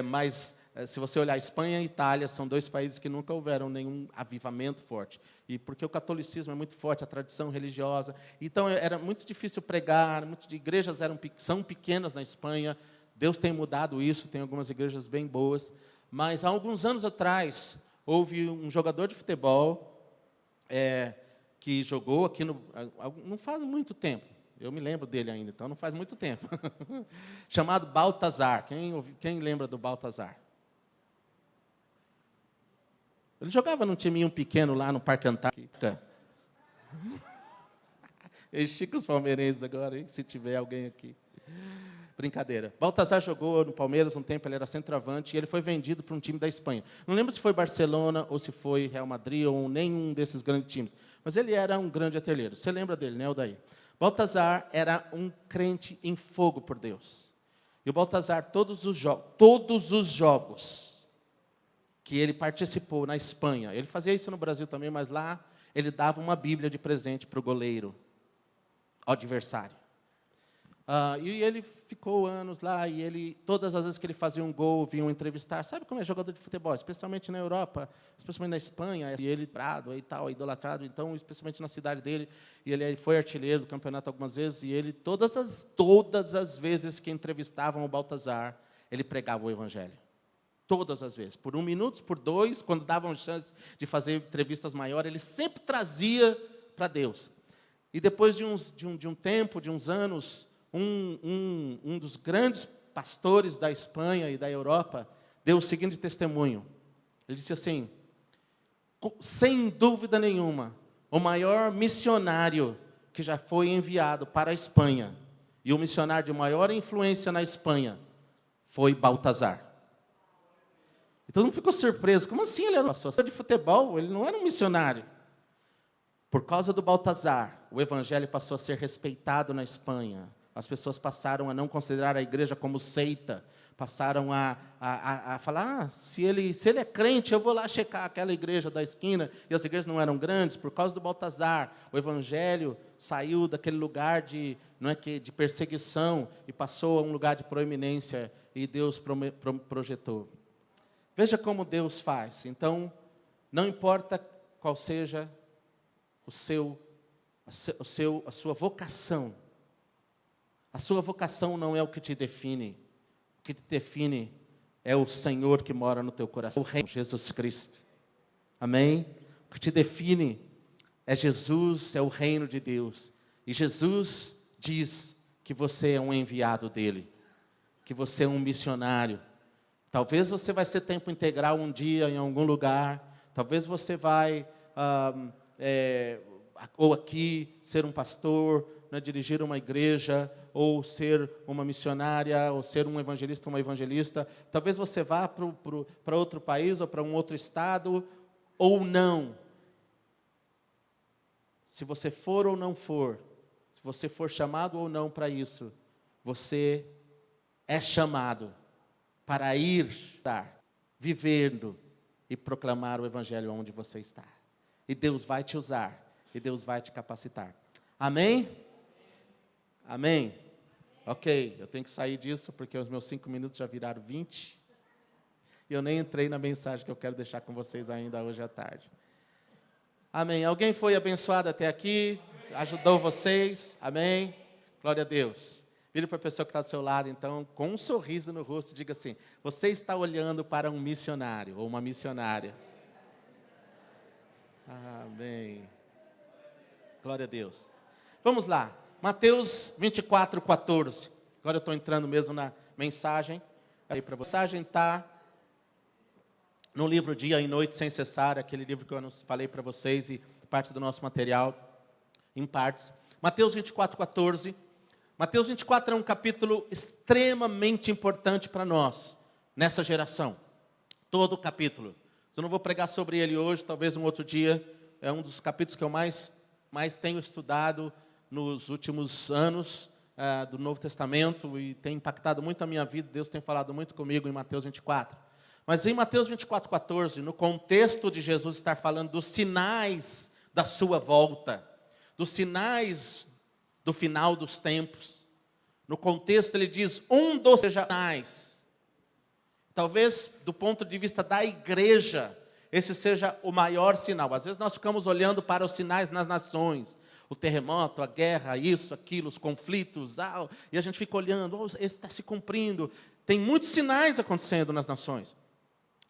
S1: mas se você olhar, Espanha e Itália são dois países que nunca houveram nenhum avivamento forte. E porque o catolicismo é muito forte, a tradição religiosa. Então, era muito difícil pregar, muitas igrejas são pequenas na Espanha. Deus tem mudado isso, tem algumas igrejas bem boas. Mas, há alguns anos atrás, houve um jogador de futebol que jogou aqui, não faz muito tempo. Eu me lembro dele ainda, então não faz muito tempo. Chamado Baltazar. Quem lembra do Baltazar? Ele jogava num timinho pequeno lá no Parque Antártica. Estica os palmeirenses agora, hein? Se tiver alguém aqui. Brincadeira. Baltazar jogou no Palmeiras um tempo, ele era centroavante, e ele foi vendido para um time da Espanha. Não lembro se foi Barcelona, ou se foi Real Madrid, ou nenhum desses grandes times. Mas ele era um grande artilheiro. Você lembra dele, né, Odair? Baltazar era um crente em fogo por Deus. E o Baltazar, todos os jogos que ele participou na Espanha, ele fazia isso no Brasil também, mas lá ele dava uma Bíblia de presente para o goleiro, ao adversário. E ele ficou anos lá, e todas as vezes que ele fazia um gol, vinham entrevistar. Sabe como é jogador de futebol? Especialmente na Europa, especialmente na Espanha, e ele brado e tal, idolatrado, então, especialmente na cidade dele, e ele foi artilheiro do campeonato algumas vezes, e ele, todas as vezes que entrevistavam o Baltazar, ele pregava o Evangelho. Todas as vezes, por 1 minuto, por 2, quando davam chance de fazer entrevistas maiores, ele sempre trazia para Deus. E depois de um tempo, de uns anos, um dos grandes pastores da Espanha e da Europa deu o seguinte testemunho. Ele disse assim: sem dúvida nenhuma, o maior missionário que já foi enviado para a Espanha, e o missionário de maior influência na Espanha, foi Baltazar. Então não ficou surpreso. Como assim ele era um pastor de futebol? Ele não era um missionário. Por causa do Baltazar, o Evangelho passou a ser respeitado na Espanha. As pessoas passaram a não considerar a igreja como seita. Passaram a falar, se ele é crente, eu vou lá checar aquela igreja da esquina. E as igrejas não eram grandes. Por causa do Baltazar, o Evangelho saiu daquele lugar de perseguição e passou a um lugar de proeminência. E Deus projetou. Veja como Deus faz. Então, não importa qual seja a sua vocação. A sua vocação não é o que te define. O que te define é o Senhor que mora no teu coração, o Rei Jesus Cristo. Amém? O que te define é Jesus, é o reino de Deus. E Jesus diz que você é um enviado dele, que você é um missionário. Talvez você vai ser tempo integral um dia em algum lugar. Talvez você vai, ou aqui, ser um pastor, dirigir uma igreja, ou ser uma missionária, ou ser um evangelista, uma evangelista. Talvez você vá para outro país, ou para um outro estado, ou não. Se você for ou não for, se você for chamado ou não para isso, você é chamado para estar vivendo e proclamar o Evangelho onde você está. E Deus vai te usar, e Deus vai te capacitar. Amém? Amém? Ok, eu tenho que sair disso porque os meus 5 minutos já viraram 20. E eu nem entrei na mensagem que eu quero deixar com vocês ainda hoje à tarde. Amém. Alguém foi abençoado até aqui? Ajudou vocês? Amém? Glória a Deus. Vire para a pessoa que está do seu lado, então, com um sorriso no rosto, diga assim: você está olhando para um missionário ou uma missionária. Amém. Glória a Deus. Vamos lá. Mateus 24, 14. Agora eu estou entrando mesmo na mensagem. A mensagem está no livro Dia e Noite Sem Cessar, aquele livro que eu falei para vocês e parte do nosso material, em partes. Mateus 24, 14. Mateus 24 é um capítulo extremamente importante para nós, nessa geração. Todo o capítulo. Eu não vou pregar sobre ele hoje, talvez um outro dia. É um dos capítulos que eu mais tenho estudado nos últimos anos do Novo Testamento e tem impactado muito a minha vida. Deus tem falado muito comigo em Mateus 24. Mas em Mateus 24, 14, no contexto de Jesus estar falando dos sinais da sua volta, dos sinais do final dos tempos, no contexto ele diz, um dos sinais, talvez do ponto de vista da igreja, esse seja o maior sinal. Às vezes nós ficamos olhando para os sinais nas nações, o terremoto, a guerra, isso, aquilo, os conflitos, e a gente fica olhando, esse está se cumprindo. Tem muitos sinais acontecendo nas nações.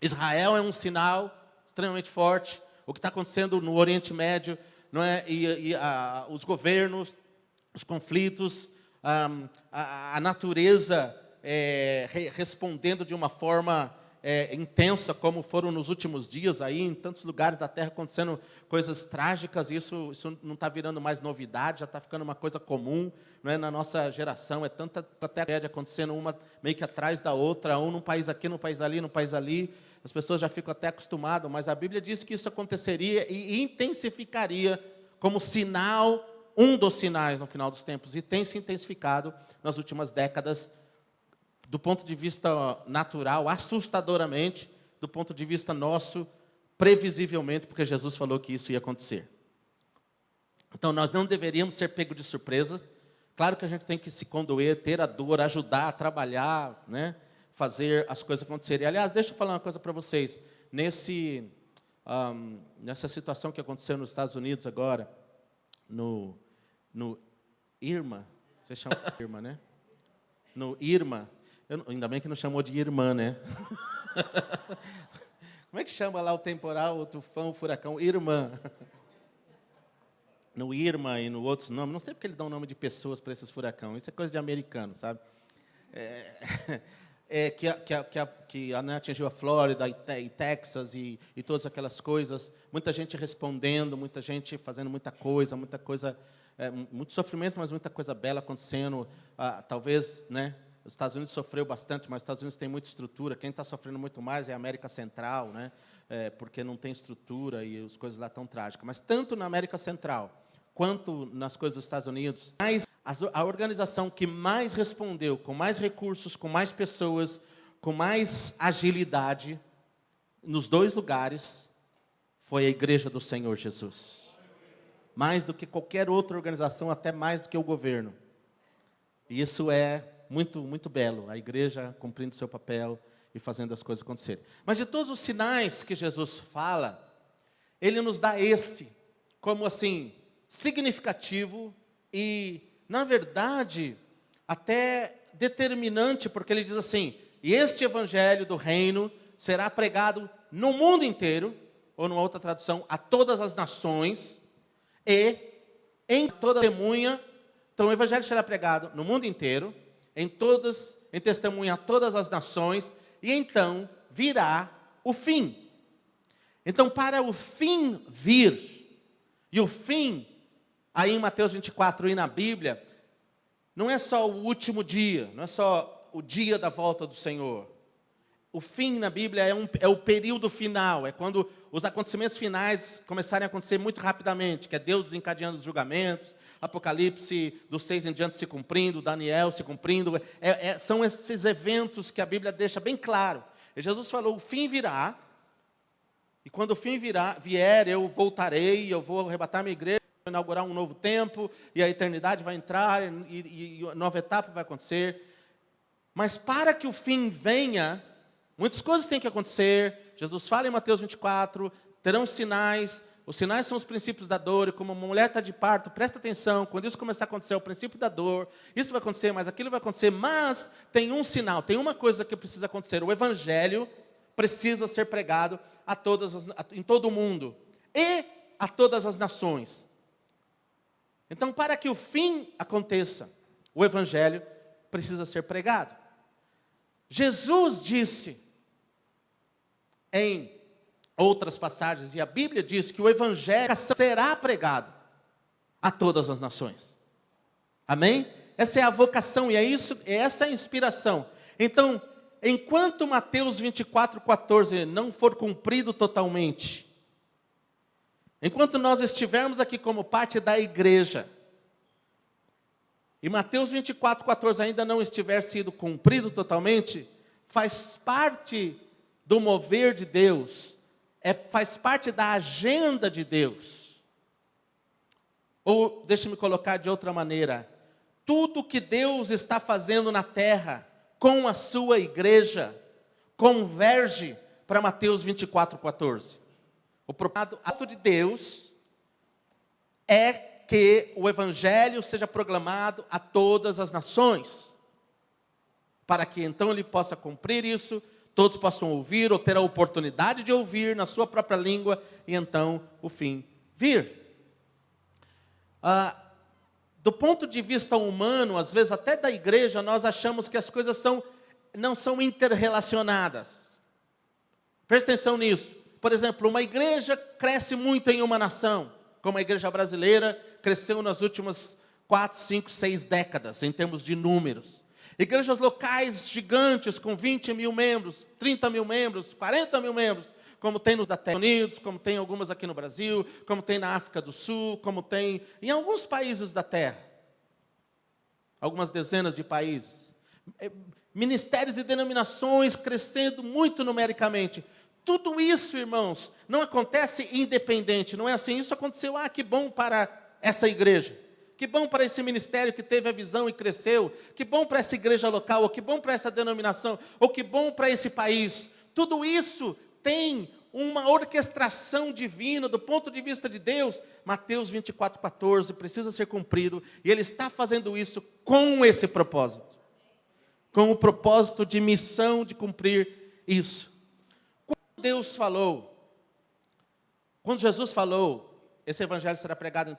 S1: Israel é um sinal extremamente forte. O que está acontecendo no Oriente Médio, não é? Os governos, os conflitos, a natureza respondendo de uma forma intensa, como foram nos últimos dias, aí em tantos lugares da Terra acontecendo coisas trágicas. Isso não está virando mais novidade, já está ficando uma coisa comum, não é? Na nossa geração, é tanta tragédia acontecendo, uma meio que atrás da outra, um num país aqui, num país ali, num país ali. As pessoas já ficam até acostumadas, mas a Bíblia diz que isso aconteceria e intensificaria como sinal, um dos sinais no final dos tempos, e tem se intensificado nas últimas décadas, do ponto de vista natural, assustadoramente, do ponto de vista nosso, previsivelmente, porque Jesus falou que isso ia acontecer. Então, nós não deveríamos ser pegos de surpresa. Claro que a gente tem que se condoer, ter a dor, ajudar a trabalhar, né? Fazer as coisas acontecerem. Aliás, deixa eu falar uma coisa para vocês. Nessa situação que aconteceu nos Estados Unidos agora, no Irma, você chama de Irma, né? No Irma, ainda bem que não chamou de irmã, né? Como é que chama lá o temporal, o tufão, o furacão? Irmã. No Irma e no outros nomes, não sei porque eles dão nome de pessoas para esses furacão. Isso é coisa de americano, sabe? Que atingiu a Flórida e Texas e todas aquelas coisas, muita gente respondendo, muita gente fazendo muita coisa, muito sofrimento, mas muita coisa bela acontecendo. Talvez, né, os Estados Unidos sofreu bastante, mas os Estados Unidos tem muita estrutura. Quem está sofrendo muito mais é a América Central, né, porque não tem estrutura e as coisas lá estão trágicas. Mas tanto na América Central quanto nas coisas dos Estados Unidos, a organização que mais respondeu, com mais recursos, com mais pessoas, com mais agilidade, nos dois lugares, foi a Igreja do Senhor Jesus. Mais do que qualquer outra organização, até mais do que o governo. E isso é muito, muito belo, a igreja cumprindo seu papel e fazendo as coisas acontecerem. Mas de todos os sinais que Jesus fala, ele nos dá esse, como assim, significativo e, na verdade, até determinante, porque ele diz assim, e este evangelho do reino será pregado no mundo inteiro, ou numa outra tradução, a todas as nações, e em toda testemunha. Então o evangelho será pregado no mundo inteiro, em testemunha a todas as nações, e então virá o fim. Então, para o fim vir, e o fim, aí em Mateus 24 e na Bíblia, não é só o último dia, não é só o dia da volta do Senhor. O fim na Bíblia é o período final, é quando os acontecimentos finais começarem a acontecer muito rapidamente, que é Deus desencadeando os julgamentos, Apocalipse do 6 em diante se cumprindo, Daniel se cumprindo. São esses eventos que a Bíblia deixa bem claro. E Jesus falou, o fim virá, e quando o fim vier, eu voltarei, eu vou arrebatar minha igreja, inaugurar um novo tempo, e a eternidade vai entrar, e a nova etapa vai acontecer. Mas para que o fim venha, muitas coisas têm que acontecer. Jesus fala em Mateus 24, terão sinais. Os sinais são os princípios da dor, e como uma mulher está de parto, presta atenção, quando isso começar a acontecer, é o princípio da dor, isso vai acontecer, mas aquilo vai acontecer, mas tem um sinal, tem uma coisa que precisa acontecer, o evangelho precisa ser pregado em todo o mundo, e a todas as nações. Então, para que o fim aconteça, o evangelho precisa ser pregado. Jesus disse em outras passagens, e a Bíblia diz que o evangelho será pregado a todas as nações. Amém? Essa é a vocação, e essa é a inspiração. Então, enquanto Mateus 24:14 não for cumprido totalmente, enquanto nós estivermos aqui como parte da igreja, e Mateus 24:14 ainda não estiver sido cumprido totalmente, faz parte do mover de Deus, faz parte da agenda de Deus. Ou, deixe-me colocar de outra maneira, tudo que Deus está fazendo na terra, com a sua igreja, converge para Mateus 24:14. O propósito de Deus é que o evangelho seja proclamado a todas as nações, para que então ele possa cumprir isso, todos possam ouvir, ou ter a oportunidade de ouvir na sua própria língua, e então o fim vir. Do ponto de vista humano, às vezes até da igreja, nós achamos que as coisas não são interrelacionadas. Presta atenção nisso. Por exemplo, uma igreja cresce muito em uma nação, como a igreja brasileira cresceu nas últimas 4, 5, 6 décadas, em termos de números. Igrejas locais gigantes, com 20 mil membros, 30 mil membros, 40 mil membros, como tem nos Estados Unidos, como tem algumas aqui no Brasil, como tem na África do Sul, como tem em alguns países da terra. Algumas dezenas de países. Ministérios e denominações crescendo muito numericamente. Tudo isso, irmãos, não acontece independente, não é assim, isso aconteceu, que bom para essa igreja. Que bom para esse ministério que teve a visão e cresceu. Que bom para essa igreja local, ou que bom para essa denominação, ou que bom para esse país. Tudo isso tem uma orquestração divina do ponto de vista de Deus. Mateus 24:14 precisa ser cumprido, e Ele está fazendo isso com esse propósito. Com o propósito de missão de cumprir isso. Quando Jesus falou, esse evangelho será pregado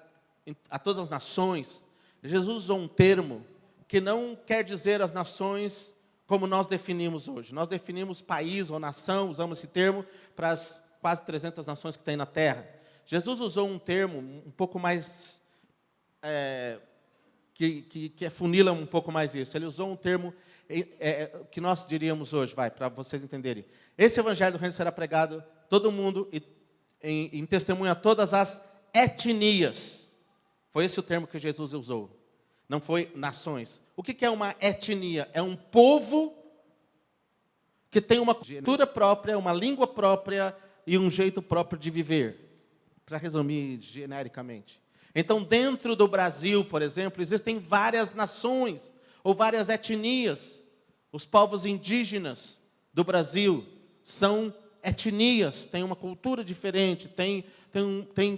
S1: a todas as nações, Jesus usou um termo que não quer dizer as nações como nós definimos hoje. Nós definimos país ou nação, usamos esse termo para as quase 300 nações que tem na terra. Jesus usou um termo um pouco mais, que afunila um pouco mais isso. Ele usou um termo que nós diríamos hoje, para vocês entenderem. Esse evangelho do reino será pregado a todo mundo e em testemunho a todas as etnias. Foi esse o termo que Jesus usou. Não foi nações. O que é uma etnia? É um povo que tem uma cultura própria, uma língua própria e um jeito próprio de viver. Para resumir genericamente. Então, dentro do Brasil, por exemplo, existem várias nações ou várias etnias. Os povos indígenas do Brasil são etnias, têm uma cultura diferente, tem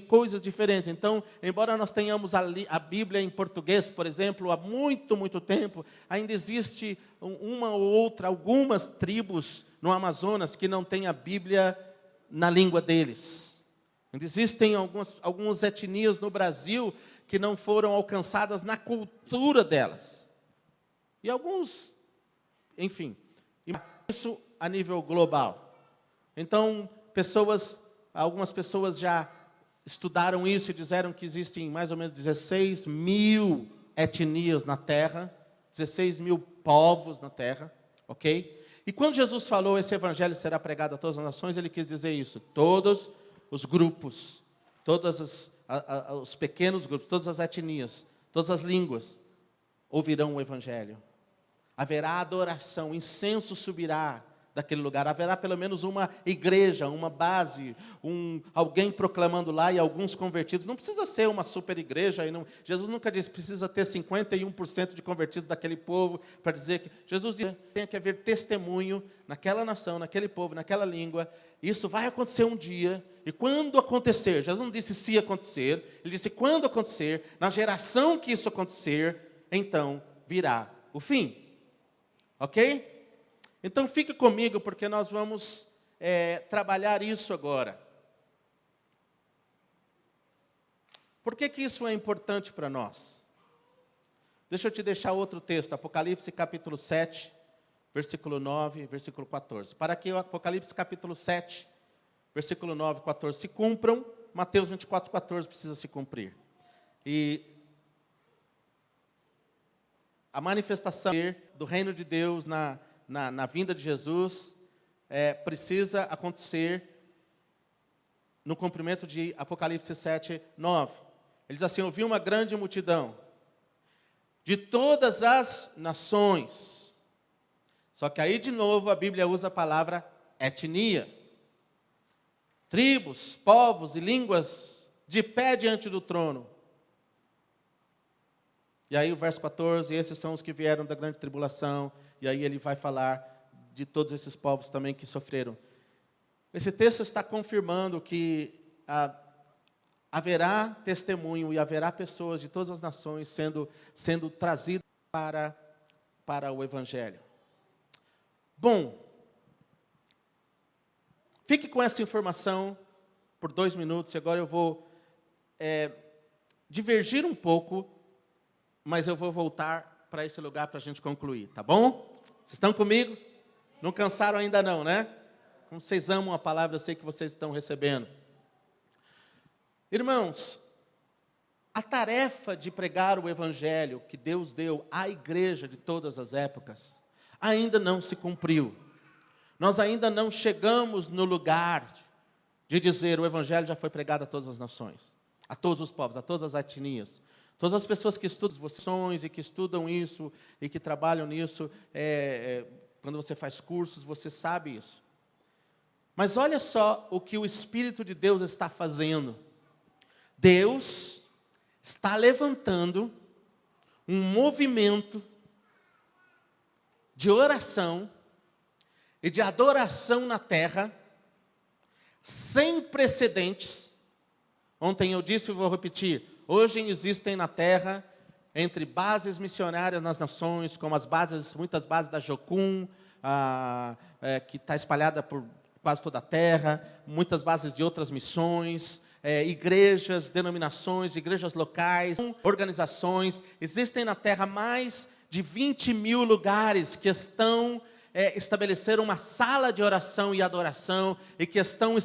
S1: coisas diferentes. Então, embora nós tenhamos a Bíblia em português, por exemplo, há muito, muito tempo, ainda existe uma ou outra, algumas tribos no Amazonas que não têm a Bíblia na língua deles. Ainda existem algumas etnias no Brasil que não foram alcançadas na cultura delas. E alguns, enfim, isso a nível global. Então, algumas pessoas já estudaram isso e disseram que existem mais ou menos 16 mil etnias na Terra, 16 mil povos na Terra, ok? E quando Jesus falou, esse evangelho será pregado a todas as nações, ele quis dizer isso, todos os grupos, todos os pequenos grupos, todas as etnias, todas as línguas, ouvirão o evangelho. Haverá adoração, incenso subirá daquele lugar. Haverá pelo menos uma igreja, uma base, alguém proclamando lá e alguns convertidos. Não precisa ser uma super igreja. Jesus nunca disse que precisa ter 51% de convertidos daquele povo para dizer que... Jesus disse que tem que haver testemunho naquela nação, naquele povo, naquela língua. Isso vai acontecer um dia. E quando acontecer, Jesus não disse se acontecer, ele disse quando acontecer, na geração que isso acontecer, então virá o fim. Ok? Então fique comigo, porque nós vamos trabalhar isso agora. Por que isso é importante para nós? Deixa eu te deixar outro texto, Apocalipse capítulo 7, versículo 9, versículo 14. Para que o Apocalipse capítulo 7, versículo 9 e 14 se cumpram, Mateus 24, 14 precisa se cumprir. E a manifestação do reino de Deus na vinda de Jesus precisa acontecer no cumprimento de Apocalipse 7, 9. Ele diz assim: eu vi uma grande multidão de todas as nações. Só que aí de novo a Bíblia usa a palavra etnia. Tribos, povos e línguas de pé diante do trono. E aí o verso 14, esses são os que vieram da grande tribulação. E aí ele vai falar de todos esses povos também que sofreram. Esse texto está confirmando que haverá testemunho e haverá pessoas de todas as nações sendo trazidas para o Evangelho. Bom, fique com essa informação por 2 minutos. E agora eu vou divergir um pouco, mas eu vou voltar para esse lugar para a gente concluir, tá bom? Vocês estão comigo? Não cansaram ainda não, né? Como vocês amam a palavra, eu sei que vocês estão recebendo. Irmãos, a tarefa de pregar o Evangelho que Deus deu à igreja de todas as épocas ainda não se cumpriu. Nós ainda não chegamos no lugar de dizer o Evangelho já foi pregado a todas as nações, a todos os povos, a todas as etnias. Todas as pessoas que estudam vocações e que estudam isso e que trabalham nisso, quando você faz cursos, você sabe isso. Mas olha só o que o Espírito de Deus está fazendo. Deus está levantando um movimento de oração e de adoração na terra, sem precedentes. Ontem eu disse e vou repetir. Hoje existem na terra, entre bases missionárias nas nações, como muitas bases da Jocum, que está espalhada por quase toda a terra, muitas bases de outras missões, igrejas, denominações, igrejas locais, organizações. Existem na terra mais de 20 mil lugares que estão estabelecendo uma sala de oração e adoração e que estão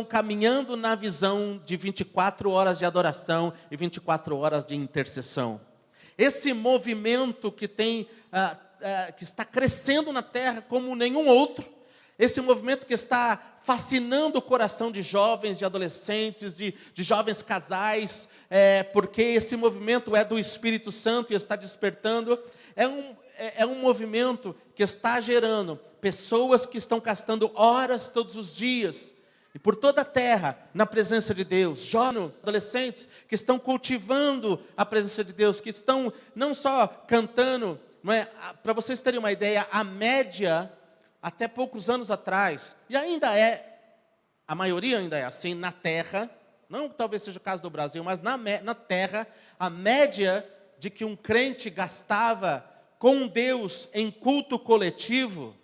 S1: caminhando na visão de 24 horas de adoração e 24 horas de intercessão. Esse movimento que está crescendo na terra como nenhum outro, esse movimento que está fascinando o coração de jovens, de adolescentes, de jovens casais, porque esse movimento é do Espírito Santo e está despertando, é um movimento que está gerando pessoas que estão gastando horas todos os dias, e por toda a terra, na presença de Deus, jovens, adolescentes que estão cultivando a presença de Deus, que estão não só cantando, para vocês terem uma ideia, a média, até poucos anos atrás, e a maioria ainda é assim, na terra, não talvez seja o caso do Brasil, mas na terra, a média de que um crente gastava com Deus em culto coletivo,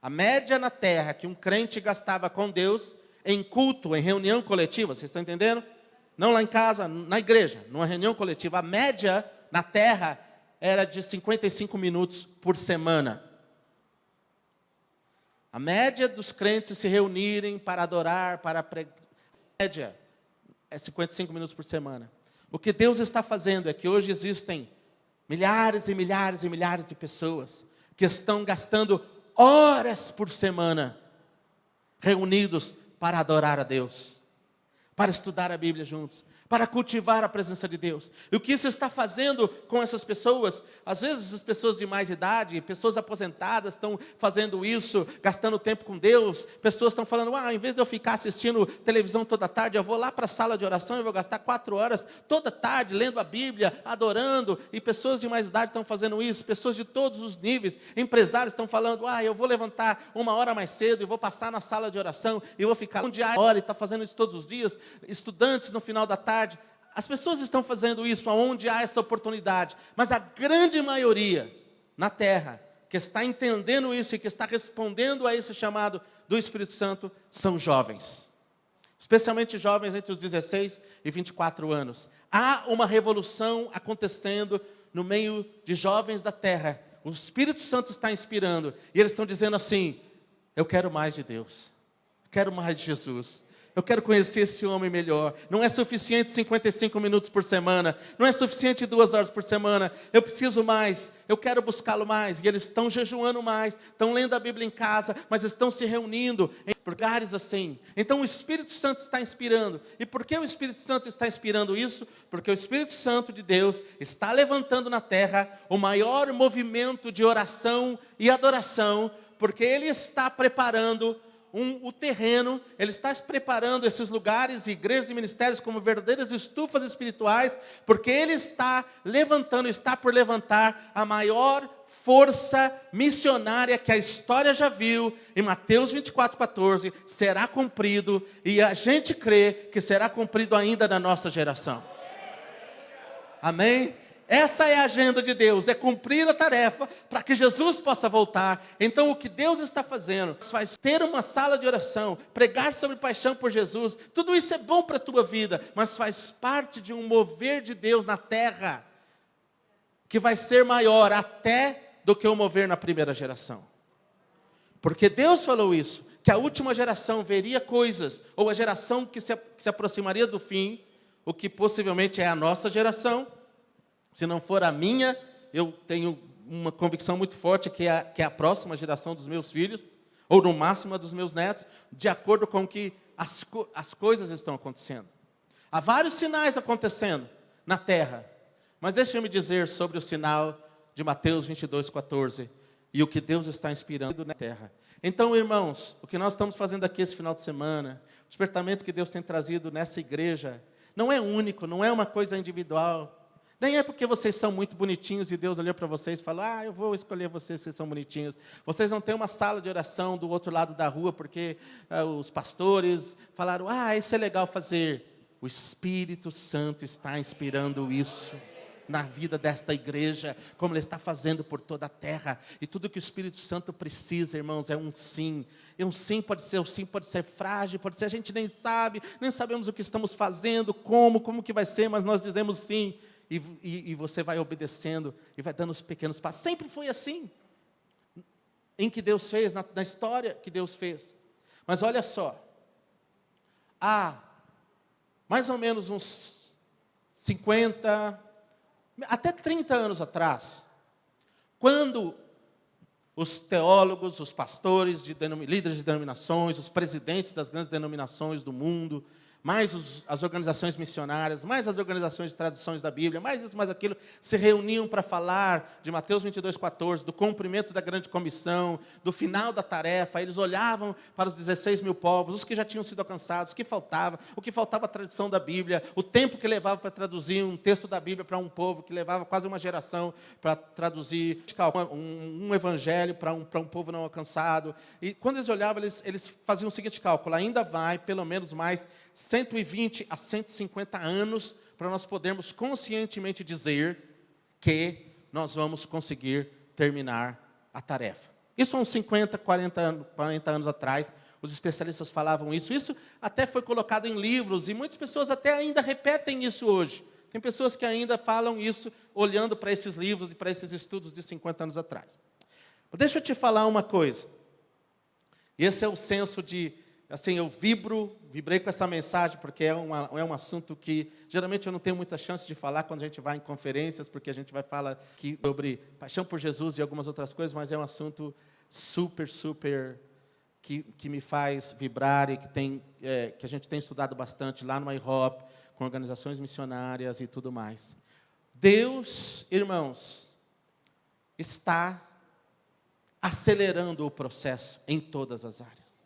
S1: a média na terra que um crente gastava com Deus em culto, em reunião coletiva, vocês estão entendendo? Não lá em casa, na igreja, numa reunião coletiva. A média na terra era de 55 minutos por semana. A média dos crentes se reunirem para adorar, para pregar, a média é 55 minutos por semana. O que Deus está fazendo é que hoje existem milhares e milhares e milhares de pessoas que estão gastando horas por semana reunidos para adorar a Deus, para estudar a Bíblia juntos, para cultivar a presença de Deus. E o que isso está fazendo com essas pessoas? Às vezes as pessoas de mais idade, pessoas aposentadas estão fazendo isso, gastando tempo com Deus. Pessoas estão falando, em vez de eu ficar assistindo televisão toda tarde, eu vou lá para a sala de oração e vou gastar 4 horas toda tarde lendo a Bíblia, adorando. E pessoas de mais idade estão fazendo isso, pessoas de todos os níveis, empresários estão falando, eu vou levantar 1 hora mais cedo e vou passar na sala de oração e vou ficar um dia hora e está fazendo isso todos os dias. Estudantes no final da tarde. As pessoas estão fazendo isso aonde há essa oportunidade, mas a grande maioria na terra que está entendendo isso e que está respondendo a esse chamado do Espírito Santo são jovens, especialmente jovens entre os 16 e 24 anos. Há uma revolução acontecendo no meio de jovens da terra. O Espírito Santo está inspirando e eles estão dizendo assim: eu quero mais de Deus, quero mais de Jesus. Eu quero conhecer esse homem melhor. Não é suficiente 55 minutos por semana. Não é suficiente 2 horas por semana. Eu preciso mais. Eu quero buscá-lo mais. E eles estão jejuando mais. Estão lendo a Bíblia em casa. Mas estão se reunindo em lugares assim. Então o Espírito Santo está inspirando. E por que o Espírito Santo está inspirando isso? Porque o Espírito Santo de Deus está levantando na terra o maior movimento de oração e adoração. Porque Ele está preparando o terreno, Ele está preparando esses lugares, igrejas e ministérios como verdadeiras estufas espirituais, porque Ele está por levantar a maior força missionária que a história já viu. Em Mateus 24:14, será cumprido, e a gente crê que será cumprido ainda na nossa geração. Amém? Essa é a agenda de Deus, é cumprir a tarefa para que Jesus possa voltar. Então o que Deus está fazendo, faz ter uma sala de oração, pregar sobre paixão por Jesus, tudo isso é bom para a tua vida, mas faz parte de um mover de Deus na terra, que vai ser maior até do que o mover na primeira geração. Porque Deus falou isso, que a última geração veria coisas, ou a geração que se aproximaria do fim, o que possivelmente é a nossa geração. Se não for a minha, eu tenho uma convicção muito forte que é a próxima geração dos meus filhos, ou no máximo a dos meus netos, de acordo com que as coisas estão acontecendo. Há vários sinais acontecendo na terra, mas deixa-me dizer sobre o sinal de Mateus 22:14 e o que Deus está inspirando na terra. Então, irmãos, o que nós estamos fazendo aqui esse final de semana, o despertamento que Deus tem trazido nessa igreja, não é único, não é uma coisa individual. Nem é porque vocês são muito bonitinhos e Deus olhou para vocês e falou, eu vou escolher vocês porque são bonitinhos. Vocês não têm uma sala de oração do outro lado da rua porque os pastores falaram, isso é legal fazer. O Espírito Santo está inspirando isso na vida desta igreja, como Ele está fazendo por toda a terra. E tudo que o Espírito Santo precisa, irmãos, é um sim. E um sim pode ser frágil, pode ser, a gente nem sabemos o que estamos fazendo, como que vai ser, mas nós dizemos sim. E você vai obedecendo e vai dando os pequenos passos. Sempre foi assim, em que Deus fez, na história que Deus fez. Mas olha só, há mais ou menos uns 50, até 30 anos atrás, quando os teólogos, os pastores, líderes de denominações, os presidentes das grandes denominações do mundo, mais as organizações missionárias, mais as organizações de traduções da Bíblia, mais isso, mais aquilo, se reuniam para falar de Mateus 22:14, do cumprimento da grande comissão, do final da tarefa. Eles olhavam para os 16 mil povos, os que já tinham sido alcançados, o que faltava a tradução da Bíblia, o tempo que levava para traduzir um texto da Bíblia para um povo, que levava quase uma geração para traduzir um evangelho para um povo não alcançado. E quando eles olhavam, eles faziam o seguinte cálculo: ainda vai pelo menos mais 120 a 150 anos para nós podermos conscientemente dizer que nós vamos conseguir terminar a tarefa. Isso há uns 50, 40 anos atrás, os especialistas falavam isso. Isso até foi colocado em livros e muitas pessoas até ainda repetem isso hoje. Tem pessoas que ainda falam isso olhando para esses livros e para esses estudos de 50 anos atrás. Deixa eu te falar uma coisa. Esse é o senso de... Assim, eu vibrei com essa mensagem, porque é um assunto que, geralmente, eu não tenho muita chance de falar quando a gente vai em conferências, porque a gente vai falar aqui sobre paixão por Jesus e algumas outras coisas, mas é um assunto super, que me faz vibrar e que a gente tem estudado bastante lá no IHOP, com organizações missionárias e tudo mais. Deus, irmãos, está acelerando o processo em todas as áreas.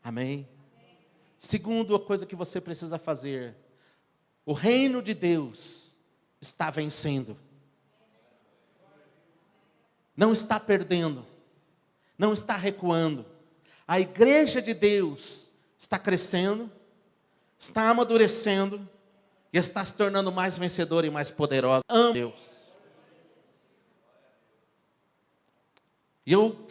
S1: Amém? Segundo, a coisa que você precisa fazer, o reino de Deus está vencendo. Não está perdendo. Não está recuando. A igreja de Deus está crescendo, está amadurecendo e está se tornando mais vencedora e mais poderosa. Amo Deus. E eu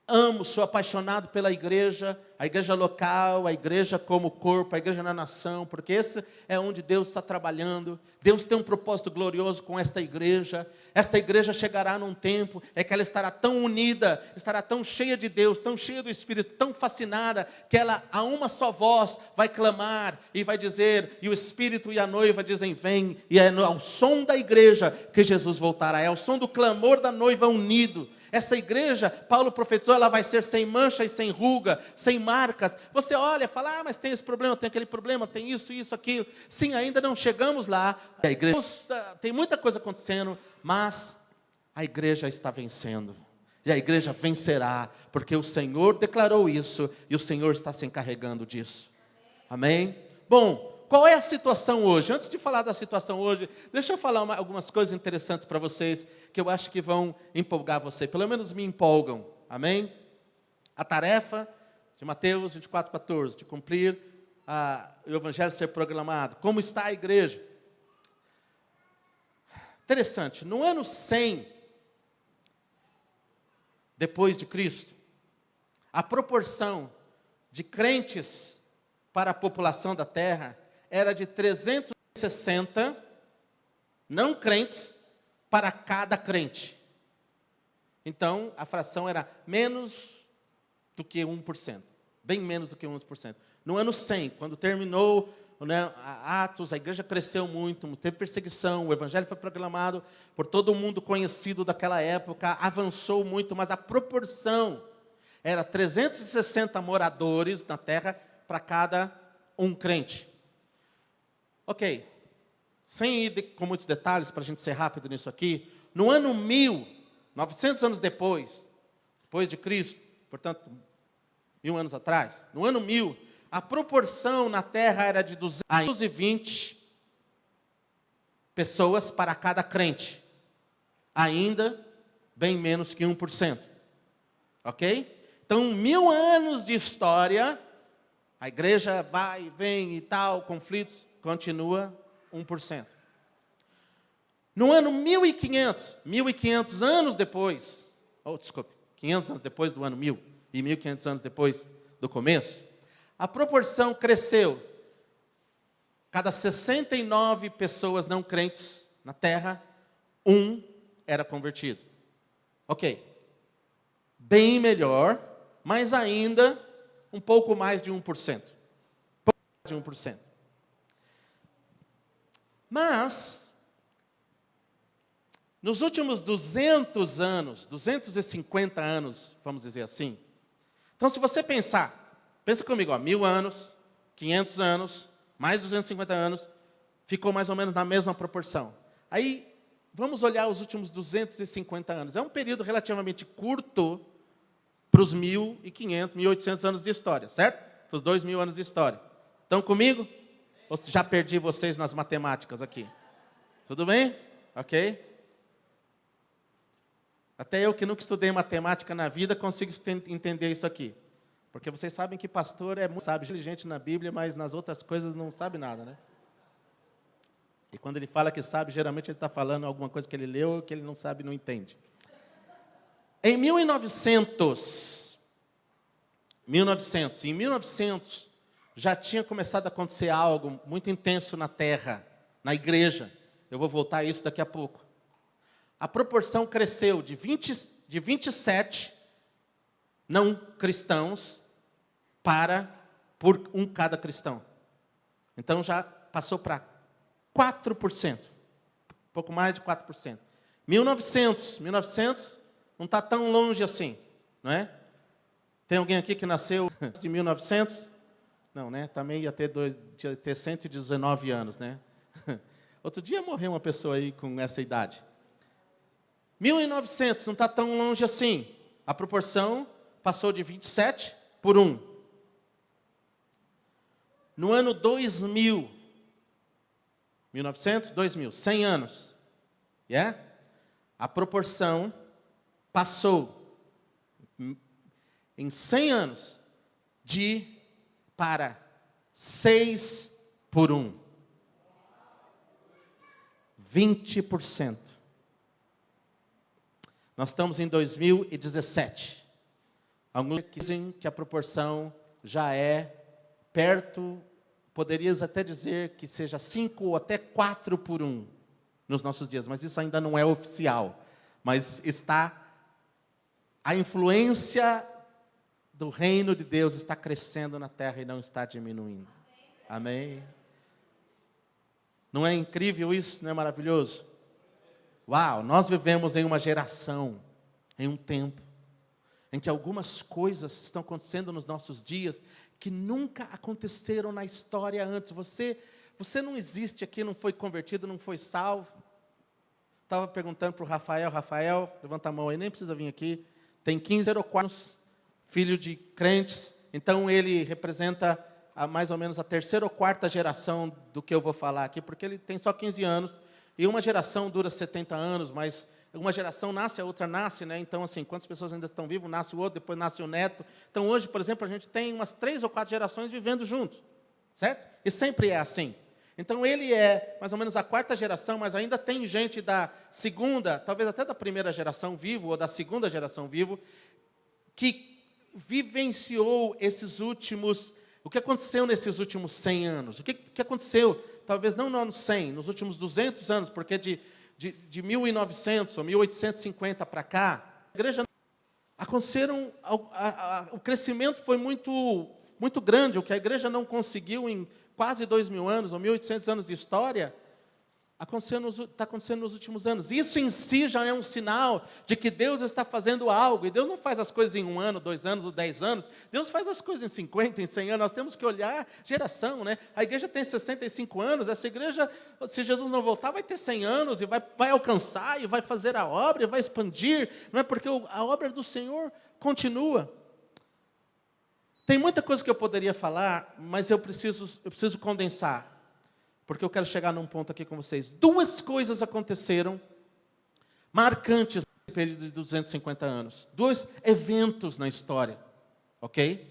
S1: amo, sou apaixonado pela igreja, a igreja local, a igreja como corpo, a igreja na nação, porque esse é onde Deus está trabalhando. Deus tem um propósito glorioso com esta igreja. Esta igreja chegará num tempo em que ela estará tão unida, estará tão cheia de Deus, tão cheia do Espírito, tão fascinada, que ela a uma só voz vai clamar e vai dizer, e o Espírito e a noiva dizem, vem, e é ao som da igreja que Jesus voltará, é ao som do clamor da noiva unido. Essa igreja, Paulo profetizou, ela vai ser sem mancha e sem ruga, sem marcas. Você olha e fala, mas tem esse problema, tem aquele problema, tem isso, aquilo. Sim, ainda não chegamos lá. A igreja, tem muita coisa acontecendo, mas a igreja está vencendo. E a igreja vencerá, porque o Senhor declarou isso, e o Senhor está se encarregando disso. Amém? Bom, qual é a situação hoje? Antes de falar da situação hoje, deixa eu falar algumas coisas interessantes para vocês, que eu acho que vão empolgar você, pelo menos me empolgam, amém? A tarefa de Mateus 24:14, de cumprir o evangelho ser proclamado. Como está a igreja? Interessante, no ano 100, depois de Cristo, a proporção de crentes para a população da terra era de 360 não crentes para cada crente. Então, a fração era menos do que 1%. Bem menos do que 1%. No ano 100, quando terminou, né, Atos, a igreja cresceu muito, teve perseguição, o evangelho foi proclamado por todo mundo conhecido daquela época, avançou muito, mas a proporção era 360 moradores na terra para cada um crente. Ok, sem ir com muitos detalhes, para a gente ser rápido nisso aqui, no ano 1000, 900 anos depois de Cristo, portanto, 1000 anos atrás, no ano 1000, a proporção na terra era de 220 pessoas para cada crente, ainda bem menos que 1%, ok? Então, 1000 anos de história, a igreja vai e vem e tal, conflitos, continua 1%. No ano 1500 anos depois, 500 anos depois do ano 1000 e 1500 anos depois do começo, a proporção cresceu. Cada 69 pessoas não crentes na terra, um era convertido. Ok. Bem melhor, mas ainda um pouco mais de 1%. De 1%. Mas, nos últimos 200 anos, 250 anos, vamos dizer assim. Então, se você pensa comigo, 1000 anos, 500 anos, mais 250 anos, ficou mais ou menos na mesma proporção. Aí, vamos olhar os últimos 250 anos. É um período relativamente curto para os 1500, 1800 anos de história, certo? Para os 2000 anos de história. Estão comigo? Ou já perdi vocês nas matemáticas aqui? Tudo bem? Ok? Até eu que nunca estudei matemática na vida consigo entender isso aqui. Porque vocês sabem que pastor é muito inteligente na Bíblia, mas nas outras coisas não sabe nada, né? E quando ele fala que sabe, geralmente ele está falando alguma coisa que ele leu, que ele não sabe, não entende. Em 1900, já tinha começado a acontecer algo muito intenso na terra, na igreja. Eu vou voltar a isso daqui a pouco. A proporção cresceu de 27 não cristãos por cada cristão. Então já passou para 4%. Um pouco mais de 4%. 1900 não está tão longe assim, não é? Tem alguém aqui que nasceu de 1900? Não, né? Também ia ter 119 anos, né? Outro dia morreu uma pessoa aí com essa idade. 1900, não está tão longe assim. A proporção passou de 27 por 1. No ano 2000, 1900, 2000, 100 anos. Yeah? A proporção passou, em 100 anos, para 6 por 1. 20%. Nós estamos em 2017. Alguns dizem que a proporção já é perto, poderias até dizer que seja 5 ou até 4 por 1 nos nossos dias, mas isso ainda não é oficial. Mas a influência do reino de Deus está crescendo na terra e não está diminuindo. Amém? Não é incrível isso? Não é maravilhoso? Uau, nós vivemos em uma geração, em um tempo, em que algumas coisas estão acontecendo nos nossos dias que nunca aconteceram na história antes. Você não existe aqui, não foi convertido, não foi salvo. Estava perguntando para o Rafael, levanta a mão aí, nem precisa vir aqui. Tem 15 anos, filho de crentes, então ele representa mais ou menos a terceira ou quarta geração do que eu vou falar aqui, porque ele tem só 15 anos, e uma geração dura 70 anos, mas uma geração nasce, a outra nasce, né? Então, assim, quantas pessoas ainda estão vivas, nasce o outro, depois nasce o neto. Então, hoje, por exemplo, a gente tem umas 3 ou 4 gerações vivendo juntos, certo? E sempre é assim. Então, ele é mais ou menos a 4ª geração, mas ainda tem gente da segunda, talvez até da primeira geração vivo, ou da segunda geração vivo, que vivenciou o que aconteceu nesses últimos 100 anos. O que aconteceu, talvez não nos 100, nos últimos 200 anos, porque de 1900 ou 1850 para cá, a igreja aconteceram, o crescimento foi muito grande, o que a igreja não conseguiu em quase 2.000 anos, ou 1.800 anos de história, está acontecendo nos últimos anos. Isso em si já é um sinal de que Deus está fazendo algo, e Deus não faz as coisas em 1 ano, 2 anos ou 10 anos, Deus faz as coisas em 50, em 100 anos, nós temos que olhar geração, né? A igreja tem 65 anos, essa igreja, se Jesus não voltar, vai ter 100 anos, e vai alcançar, e vai fazer a obra, e vai expandir, não é? Porque a obra do Senhor continua. Tem muita coisa que eu poderia falar, mas eu preciso condensar, porque eu quero chegar num ponto aqui com vocês. 2 coisas aconteceram marcantes no período de 250 anos. 2 eventos na história, ok?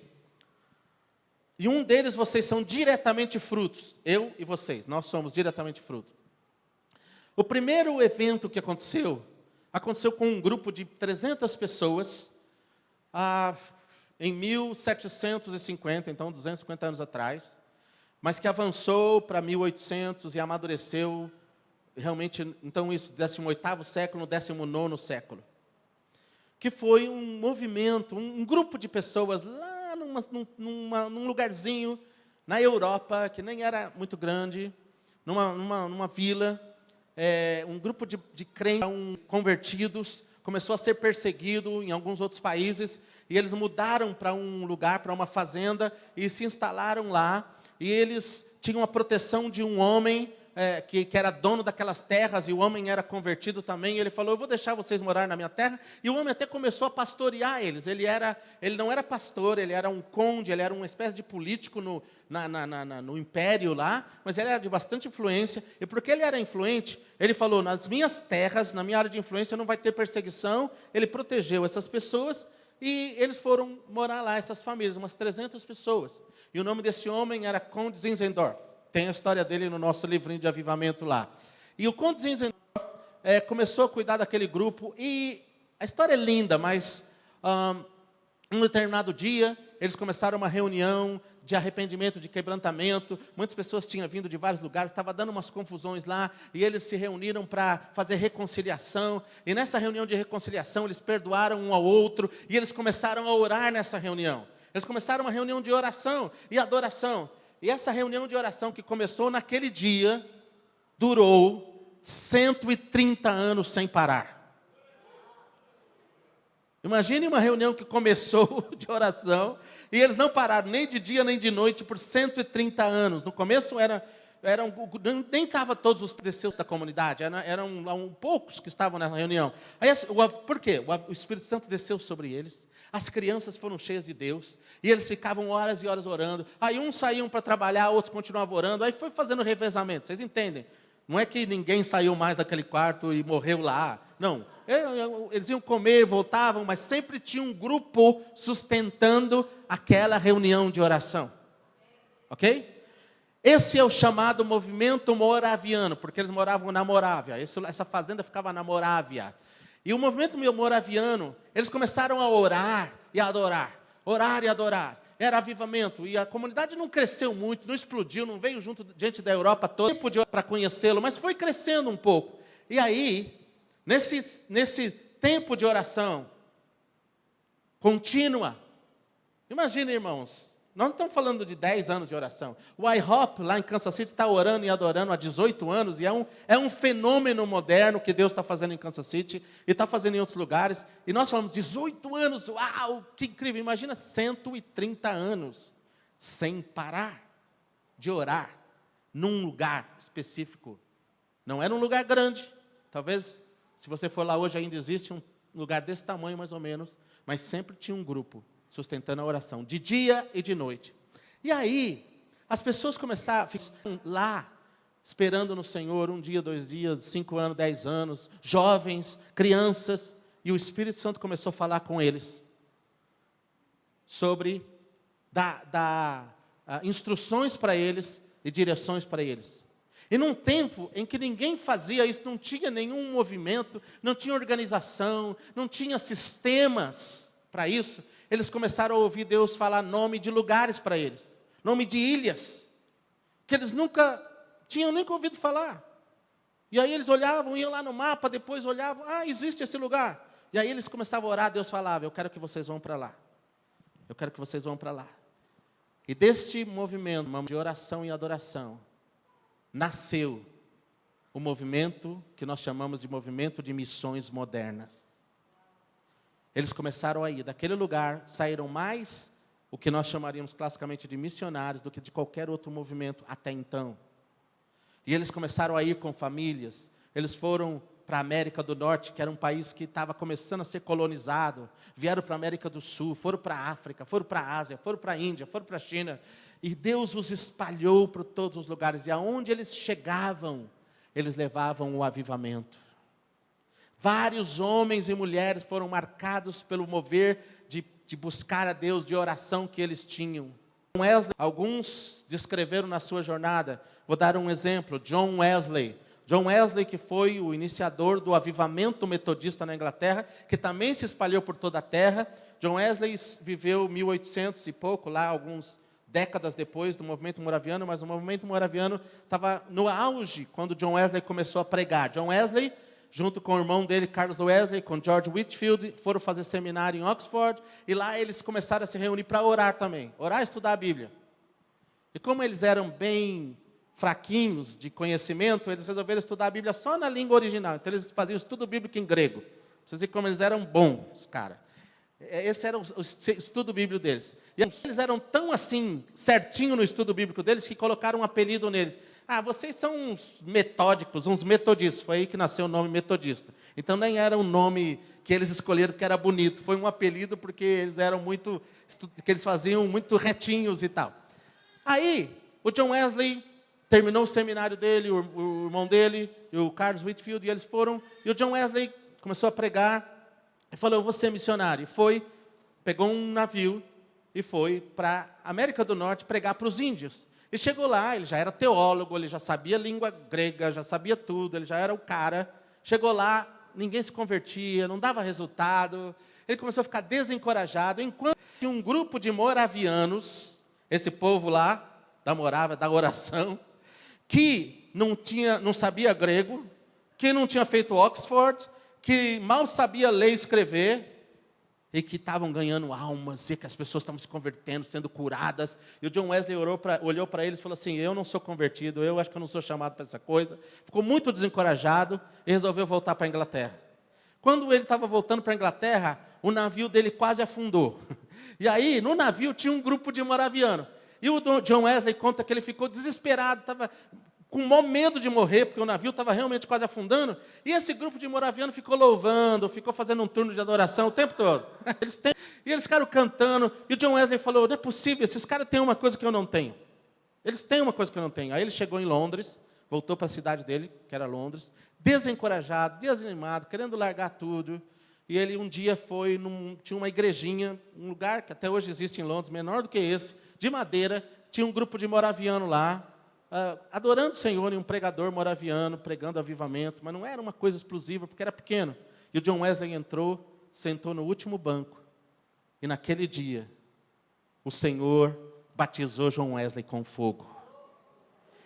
S1: E um deles vocês são diretamente frutos. Eu e vocês, nós somos diretamente frutos. O primeiro evento que aconteceu com um grupo de 300 pessoas, em 1750, então 250 anos atrás, mas que avançou para 1800 e amadureceu, realmente, então isso, 18º século, 19º século. Que foi um movimento, um grupo de pessoas lá num lugarzinho na Europa, que nem era muito grande, numa vila, um grupo de crentes convertidos, começou a ser perseguido em alguns outros países, e eles mudaram para um lugar, para uma fazenda, e se instalaram lá, e eles tinham a proteção de um homem que era dono daquelas terras, e o homem era convertido também, e ele falou, eu vou deixar vocês morar na minha terra, e o homem até começou a pastorear eles. Ele não era pastor, ele era um conde, ele era uma espécie de político no império lá, mas ele era de bastante influência, e porque ele era influente, ele falou, nas minhas terras, na minha área de influência, não vai ter perseguição. Ele protegeu essas pessoas, e eles foram morar lá, essas famílias, umas 300 pessoas. E o nome desse homem era Conde Zinzendorf. Tem a história dele no nosso livrinho de avivamento lá. E o Conde Zinzendorf começou a cuidar daquele grupo. E a história é linda, mas um determinado dia, eles começaram uma reunião de arrependimento, de quebrantamento. Muitas pessoas tinham vindo de vários lugares, estava dando umas confusões lá, e eles se reuniram para fazer reconciliação, e nessa reunião de reconciliação, eles perdoaram um ao outro, e eles começaram a orar nessa reunião. Eles começaram uma reunião de oração e adoração, e essa reunião de oração que começou naquele dia, durou 130 anos sem parar. Imagine uma reunião que começou de oração, E eles não pararam nem de dia nem de noite por 130 anos. No começo nem estavam todos os desceus da comunidade, eram poucos que estavam na reunião. Aí, por quê? O Espírito Santo desceu sobre eles, as crianças foram cheias de Deus, e eles ficavam horas e horas orando. Aí uns saíam para trabalhar, outros continuavam orando, aí foi fazendo revezamento, vocês entendem? Não é que ninguém saiu mais daquele quarto e morreu lá, não. Eles iam comer, voltavam, mas sempre tinha um grupo sustentando aquela reunião de oração. Ok? Esse é o chamado movimento moraviano, porque eles moravam na Morávia. Essa fazenda ficava na Morávia. E o movimento moraviano, eles começaram a orar e a adorar. Orar e adorar. Era avivamento. E a comunidade não cresceu muito, não explodiu, não veio junto gente da Europa toda para conhecê-lo, mas foi crescendo um pouco. E aí, nesse tempo de oração contínua, imagine, irmãos, nós não estamos falando de 10 anos de oração. O IHOP, lá em Kansas City, está orando e adorando há 18 anos, e é um fenômeno moderno que Deus está fazendo em Kansas City, e está fazendo em outros lugares, e nós falamos 18 anos, uau, que incrível, imagina 130 anos, sem parar de orar, num lugar específico. Não era um lugar grande, talvez, se você for lá hoje, ainda existe um lugar desse tamanho, mais ou menos, mas sempre tinha um grupo sustentando a oração, de dia e de noite. E aí, as pessoas começaram lá, esperando no Senhor, 1 dia, 2 dias, 5 anos, 10 anos, jovens, crianças, e o Espírito Santo começou a falar com eles, sobre dar instruções para eles, e direções para eles. E num tempo em que ninguém fazia isso, não tinha nenhum movimento, não tinha organização, não tinha sistemas para isso, eles começaram a ouvir Deus falar nome de lugares para eles, nome de ilhas, que eles nunca tinham nem ouvido falar. E aí eles olhavam, iam lá no mapa, depois olhavam, existe esse lugar. E aí eles começavam a orar, Deus falava, eu quero que vocês vão para lá. Eu quero que vocês vão para lá. E deste movimento de oração e adoração, nasceu o movimento que nós chamamos de movimento de missões modernas. Eles começaram a ir, daquele lugar, saíram mais o que nós chamaríamos classicamente de missionários do que de qualquer outro movimento até então. E eles começaram a ir com famílias, eles foram para a América do Norte, que era um país que estava começando a ser colonizado, vieram para a América do Sul, foram para a África, foram para a Ásia, foram para a Índia, foram para a China, e Deus os espalhou por todos os lugares, e aonde eles chegavam, eles levavam o avivamento. Vários homens e mulheres foram marcados pelo mover de buscar a Deus, de oração que eles tinham. Alguns descreveram na sua jornada, vou dar um exemplo, John Wesley. John Wesley, que foi o iniciador do avivamento metodista na Inglaterra, que também se espalhou por toda a terra. John Wesley viveu 1800 e pouco, lá algumas décadas depois do movimento moraviano, mas o movimento moraviano estava no auge quando John Wesley começou a pregar. John Wesley, junto com o irmão dele, Carlos Wesley, com George Whitefield, foram fazer seminário em Oxford, e lá eles começaram a se reunir para orar também, orar e estudar a Bíblia. E como eles eram bem fraquinhos de conhecimento, eles resolveram estudar a Bíblia só na língua original, então eles faziam estudo bíblico em grego. Vocês veem como eles eram bons, cara. Esse era o estudo bíblico deles. E eles eram tão assim, certinho no estudo bíblico deles, que colocaram um apelido neles. Vocês são uns metódicos, uns metodistas. Foi aí que nasceu o nome metodista. Então nem era um nome que eles escolheram porque era bonito. Foi um apelido porque eles eram muito, que eles faziam muito retinhos e tal. Aí, o John Wesley terminou o seminário dele, o irmão dele, e o Carlos Whitefield, e eles foram, e o John Wesley começou a pregar, e falou, eu vou ser missionário. E foi, pegou um navio, e foi para a América do Norte pregar para os índios. E chegou lá, ele já era teólogo, ele já sabia língua grega, já sabia tudo, ele já era o cara. Chegou lá, ninguém se convertia, não dava resultado. Ele começou a ficar desencorajado, enquanto tinha um grupo de moravianos, esse povo lá, da Morávia, da oração, que não sabia grego, que não tinha feito Oxford, que mal sabia ler e escrever, e que estavam ganhando almas, e que as pessoas estavam se convertendo, sendo curadas. E o John Wesley olhou para eles e falou assim, eu não sou convertido, eu acho que eu não sou chamado para essa coisa. Ficou muito desencorajado e resolveu voltar para a Inglaterra. Quando ele estava voltando para a Inglaterra, o navio dele quase afundou. E aí, no navio, tinha um grupo de moraviano. E o John Wesley conta que ele ficou desesperado, estava com o maior medo de morrer, porque o navio estava realmente quase afundando. E esse grupo de moraviano ficou louvando, ficou fazendo um turno de adoração o tempo todo. E eles ficaram cantando. E o John Wesley falou, não é possível, esses caras têm uma coisa que eu não tenho. Eles têm uma coisa que eu não tenho. Aí ele chegou em Londres, voltou para a cidade dele, que era Londres, desencorajado, desanimado, querendo largar tudo. E ele um dia foi, tinha uma igrejinha, um lugar que até hoje existe em Londres, menor do que esse, de madeira, tinha um grupo de moraviano lá, adorando o Senhor, e um pregador moraviano, pregando avivamento, mas não era uma coisa explosiva, porque era pequeno. E o John Wesley entrou, sentou no último banco, e naquele dia, o Senhor batizou John Wesley com fogo.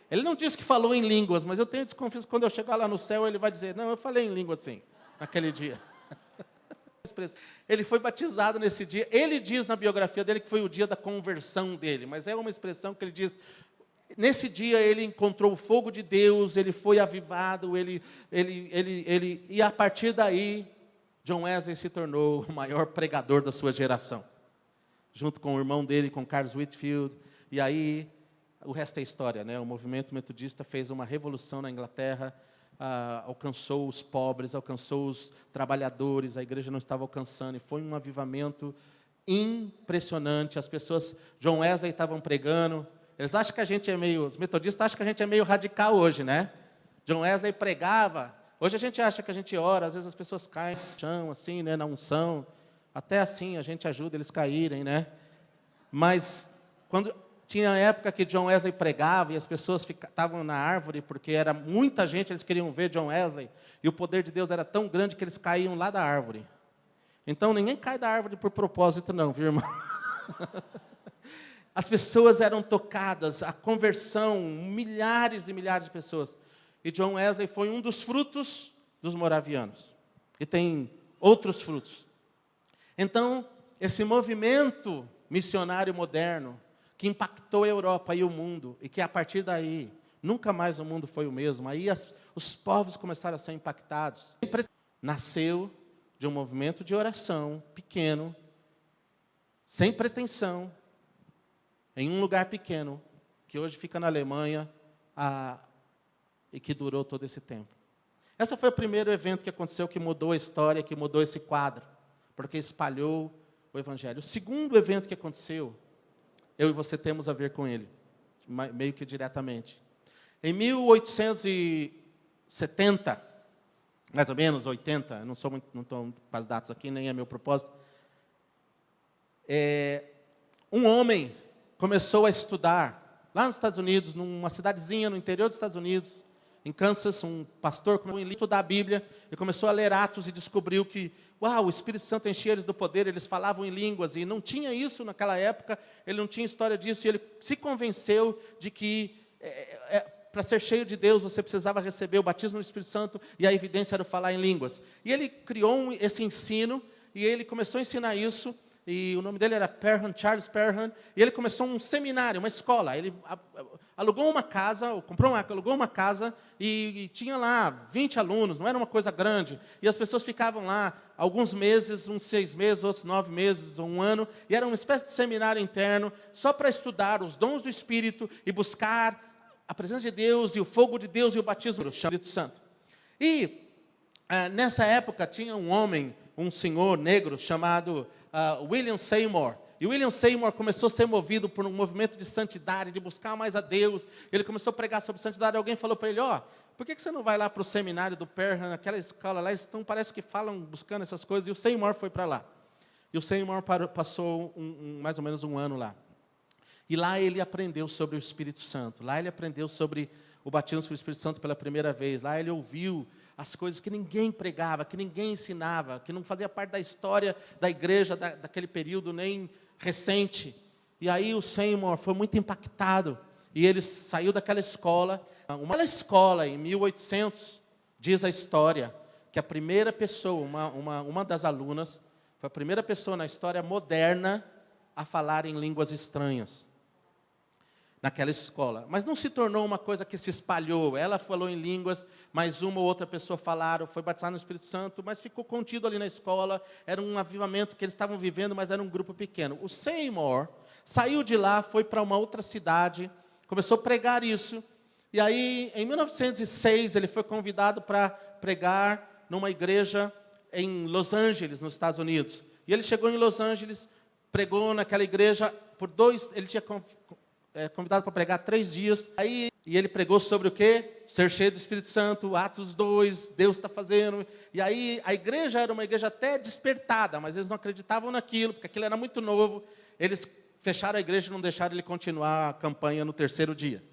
S1: Ele não disse que falou em línguas, mas eu tenho desconfiança que quando eu chegar lá no céu, ele vai dizer, não, eu falei em língua sim, naquele dia. Ele foi batizado nesse dia. Ele diz na biografia dele que foi o dia da conversão dele, mas é uma expressão que ele diz, nesse dia ele encontrou o fogo de Deus, ele foi avivado, e a partir daí, John Wesley se tornou o maior pregador da sua geração, junto com o irmão dele, com Carlos Whitfield, e aí o resto é história, né? O movimento metodista fez uma revolução na Inglaterra, alcançou os pobres, alcançou os trabalhadores, a igreja não estava alcançando, e foi um avivamento impressionante. As pessoas, John Wesley estavam pregando, eles acham que a gente é meio, os metodistas acham que a gente é meio radical hoje, né? John Wesley pregava, hoje a gente acha que a gente ora, às vezes as pessoas caem no chão, assim, né, na unção, até assim a gente ajuda eles caírem, né? Mas, quando tinha época que John Wesley pregava e as pessoas estavam na árvore, porque era muita gente, eles queriam ver John Wesley, e o poder de Deus era tão grande que eles caíam lá da árvore. Então, ninguém cai da árvore por propósito não, viu, irmão? As pessoas eram tocadas, a conversão, milhares e milhares de pessoas. E John Wesley foi um dos frutos dos moravianos. E tem outros frutos. Então, esse movimento missionário moderno, que impactou a Europa e o mundo, e que a partir daí, nunca mais o mundo foi o mesmo. Aí os povos começaram a ser impactados. Nasceu de um movimento de oração pequeno, sem pretensão, em um lugar pequeno, que hoje fica na Alemanha, e que durou todo esse tempo. Esse foi o primeiro evento que aconteceu, que mudou a história, que mudou esse quadro, porque espalhou o Evangelho. O segundo evento que aconteceu, eu e você temos a ver com ele, meio que diretamente. Em 1870, mais ou menos, 80, não estou com as datas aqui, nem é meu propósito, um homem começou a estudar, lá nos Estados Unidos, numa cidadezinha no interior dos Estados Unidos, em Kansas, um pastor começou a estudar a Bíblia e começou a ler Atos e descobriu que, o Espírito Santo enchia eles do poder, eles falavam em línguas, e não tinha isso naquela época, ele não tinha história disso, e ele se convenceu de que, para ser cheio de Deus, você precisava receber o batismo do Espírito Santo, e a evidência era o falar em línguas. E ele criou esse ensino, e ele começou a ensinar isso, e o nome dele era Perhan, Charles Perhan, e ele começou um seminário, uma escola. Ele alugou uma casa, alugou uma casa, e tinha lá 20 alunos, não era uma coisa grande, e as pessoas ficavam lá alguns meses, uns 6 meses, outros 9 meses, um ano, e era uma espécie de seminário interno, só para estudar os dons do Espírito, e buscar a presença de Deus, e o fogo de Deus, e o batismo do Espírito Santo. E, nessa época, tinha um homem, um senhor negro, chamado William Seymour. E William Seymour começou a ser movido por um movimento de santidade, de buscar mais a Deus. Ele começou a pregar sobre santidade. Alguém falou para ele, por que você não vai lá para o seminário do Perhan, aquela escola lá, eles estão, parece que falam, buscando essas coisas. E o Seymour foi para lá. E o Seymour passou mais ou menos um ano lá. E lá ele aprendeu sobre o Espírito Santo. Lá ele aprendeu sobre o batismo do Espírito Santo pela primeira vez. Lá ele ouviu as coisas que ninguém pregava, que ninguém ensinava, que não fazia parte da história da igreja daquele período nem recente. E aí o Seymour foi muito impactado, e ele saiu daquela escola. Uma escola, em 1800, diz a história, que a primeira pessoa, uma das alunas, foi a primeira pessoa na história moderna a falar em línguas estranhas. naquela escola. Mas não se tornou uma coisa que se espalhou. Ela falou em línguas, mas uma ou outra pessoa falaram, foi batizada no Espírito Santo, mas ficou contido ali na escola. Era um avivamento que eles estavam vivendo, mas era um grupo pequeno. O Seymour saiu de lá, foi para uma outra cidade, começou a pregar isso. E aí, em 1906, ele foi convidado para pregar numa igreja em Los Angeles, nos Estados Unidos. E ele chegou em Los Angeles, pregou naquela igreja ele tinha convidado para pregar 3 dias. Aí, e ele pregou sobre o quê? Ser cheio do Espírito Santo, Atos 2, Deus está fazendo. E aí, a igreja era uma igreja até despertada, mas eles não acreditavam naquilo, porque aquilo era muito novo. Eles fecharam a igreja e não deixaram ele continuar a campanha no 3º dia.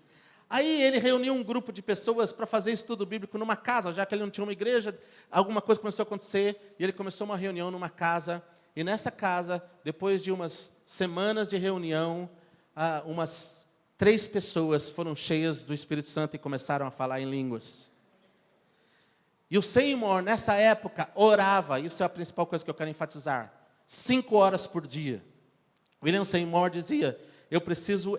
S1: Aí ele reuniu um grupo de pessoas para fazer estudo bíblico numa casa, já que ele não tinha uma igreja, alguma coisa começou a acontecer, e ele começou uma reunião numa casa, e nessa casa, depois de umas semanas de reunião, umas 3 pessoas foram cheias do Espírito Santo e começaram a falar em línguas. E o Seymour, nessa época, orava, isso é a principal coisa que eu quero enfatizar, 5 horas por dia. William Seymour dizia: eu preciso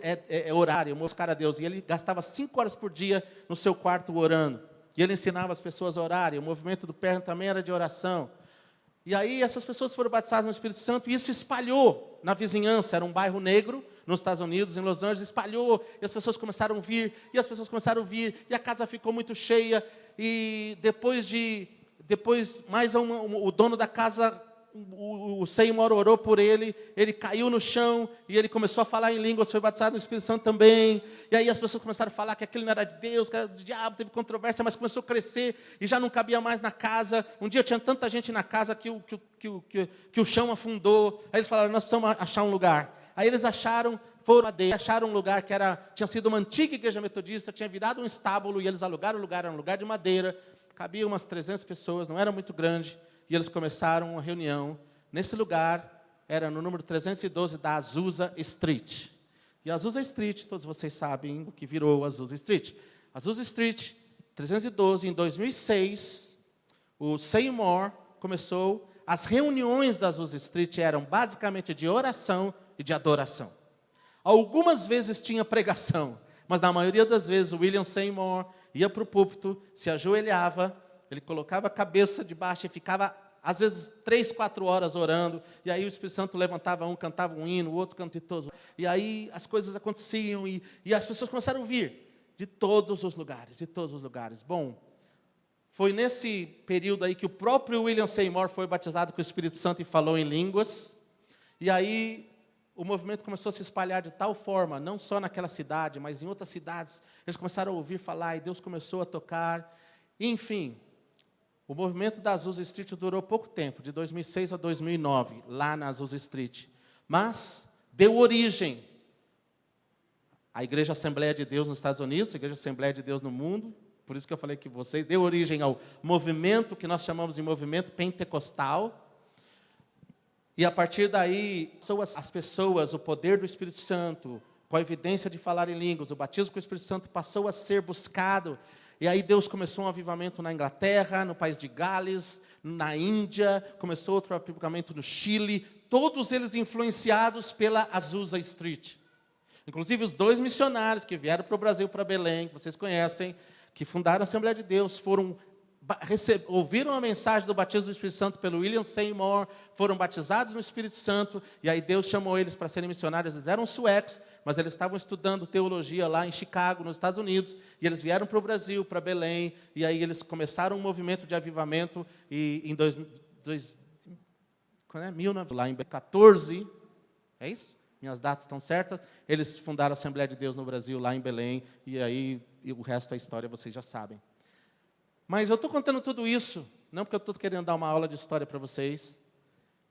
S1: orar, eu buscar a Deus. E ele gastava 5 horas por dia no seu quarto orando. E ele ensinava as pessoas a orarem. O movimento do Perno também era de oração. E aí essas pessoas foram batizadas no Espírito Santo e isso espalhou na vizinhança. Era um bairro negro nos Estados Unidos, em Los Angeles, espalhou. E as pessoas começaram a vir, e as pessoas começaram a vir, e a casa ficou muito cheia. E depois o dono da casa, o Seymour orou por ele caiu no chão, e ele começou a falar em línguas, foi batizado no Espírito Santo também, e aí as pessoas começaram a falar que aquilo não era de Deus, que era do diabo, teve controvérsia, mas começou a crescer, e já não cabia mais na casa. Um dia tinha tanta gente na casa que o chão afundou. Aí eles falaram: nós precisamos achar um lugar. Aí eles acharam um lugar que tinha sido uma antiga igreja metodista, tinha virado um estábulo, e eles alugaram o lugar, era um lugar de madeira, cabia umas 300 pessoas, não era muito grande. E eles começaram uma reunião nesse lugar, era no número 312 da Azusa Street. E a Azusa Street, todos vocês sabem o que virou a Azusa Street. Azusa Street, 312, em 2006, o Seymour começou. As reuniões da Azusa Street eram basicamente de oração e de adoração. Algumas vezes tinha pregação, mas na maioria das vezes o William Seymour ia para o púlpito, se ajoelhava, ele colocava a cabeça debaixo e ficava, às vezes, 3, 4 horas orando. E aí o Espírito Santo levantava, um cantava um hino, o outro cantava. E aí as coisas aconteciam e as pessoas começaram a vir de todos os lugares, de todos os lugares. Bom, foi nesse período aí que o próprio William Seymour foi batizado com o Espírito Santo e falou em línguas. E aí o movimento começou a se espalhar de tal forma, não só naquela cidade, mas em outras cidades. Eles começaram a ouvir falar e Deus começou a tocar. Enfim, o movimento da Azusa Street durou pouco tempo, de 2006 a 2009, lá na Azusa Street. Mas deu origem à Igreja Assembleia de Deus nos Estados Unidos, a Igreja Assembleia de Deus no mundo. Por isso que eu falei que vocês, deu origem ao movimento que nós chamamos de movimento pentecostal. E a partir daí, as pessoas, o poder do Espírito Santo, com a evidência de falar em línguas, o batismo com o Espírito Santo passou a ser buscado. E aí Deus começou um avivamento na Inglaterra, no país de Gales, na Índia, começou outro avivamento no Chile, todos eles influenciados pela Azusa Street. Inclusive os 2 missionários que vieram para o Brasil, para Belém, que vocês conhecem, que fundaram a Assembleia de Deus, ouviram a mensagem do batismo do Espírito Santo pelo William Seymour, foram batizados no Espírito Santo, e aí Deus chamou eles para serem missionários. Eles eram suecos, mas eles estavam estudando teologia lá em Chicago, nos Estados Unidos, e eles vieram para o Brasil, para Belém, e aí eles começaram um movimento de avivamento, e em 1914, é isso? Minhas datas estão certas? Eles fundaram a Assembleia de Deus no Brasil, lá em Belém, e aí o resto da história vocês já sabem. Mas eu estou contando tudo isso, não porque eu estou querendo dar uma aula de história para vocês,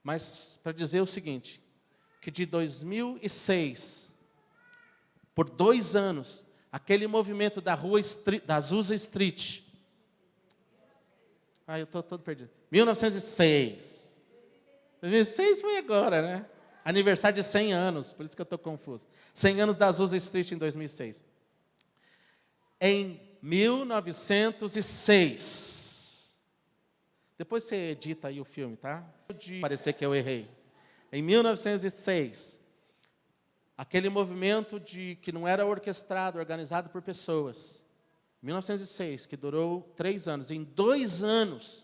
S1: mas para dizer o seguinte, que de 2006, por 2 anos, aquele movimento da Azusa Street, eu estou todo perdido, 1906, 2006 foi agora, né? Aniversário de 100 anos, por isso que eu estou confuso. 100 anos da Azusa Street em 2006. Em 1906. Depois você edita aí o filme, tá? De parecer que eu errei. Em 1906, Aquele movimento que não era orquestrado, organizado por pessoas. 1906, que durou 3 anos. Em 2 anos,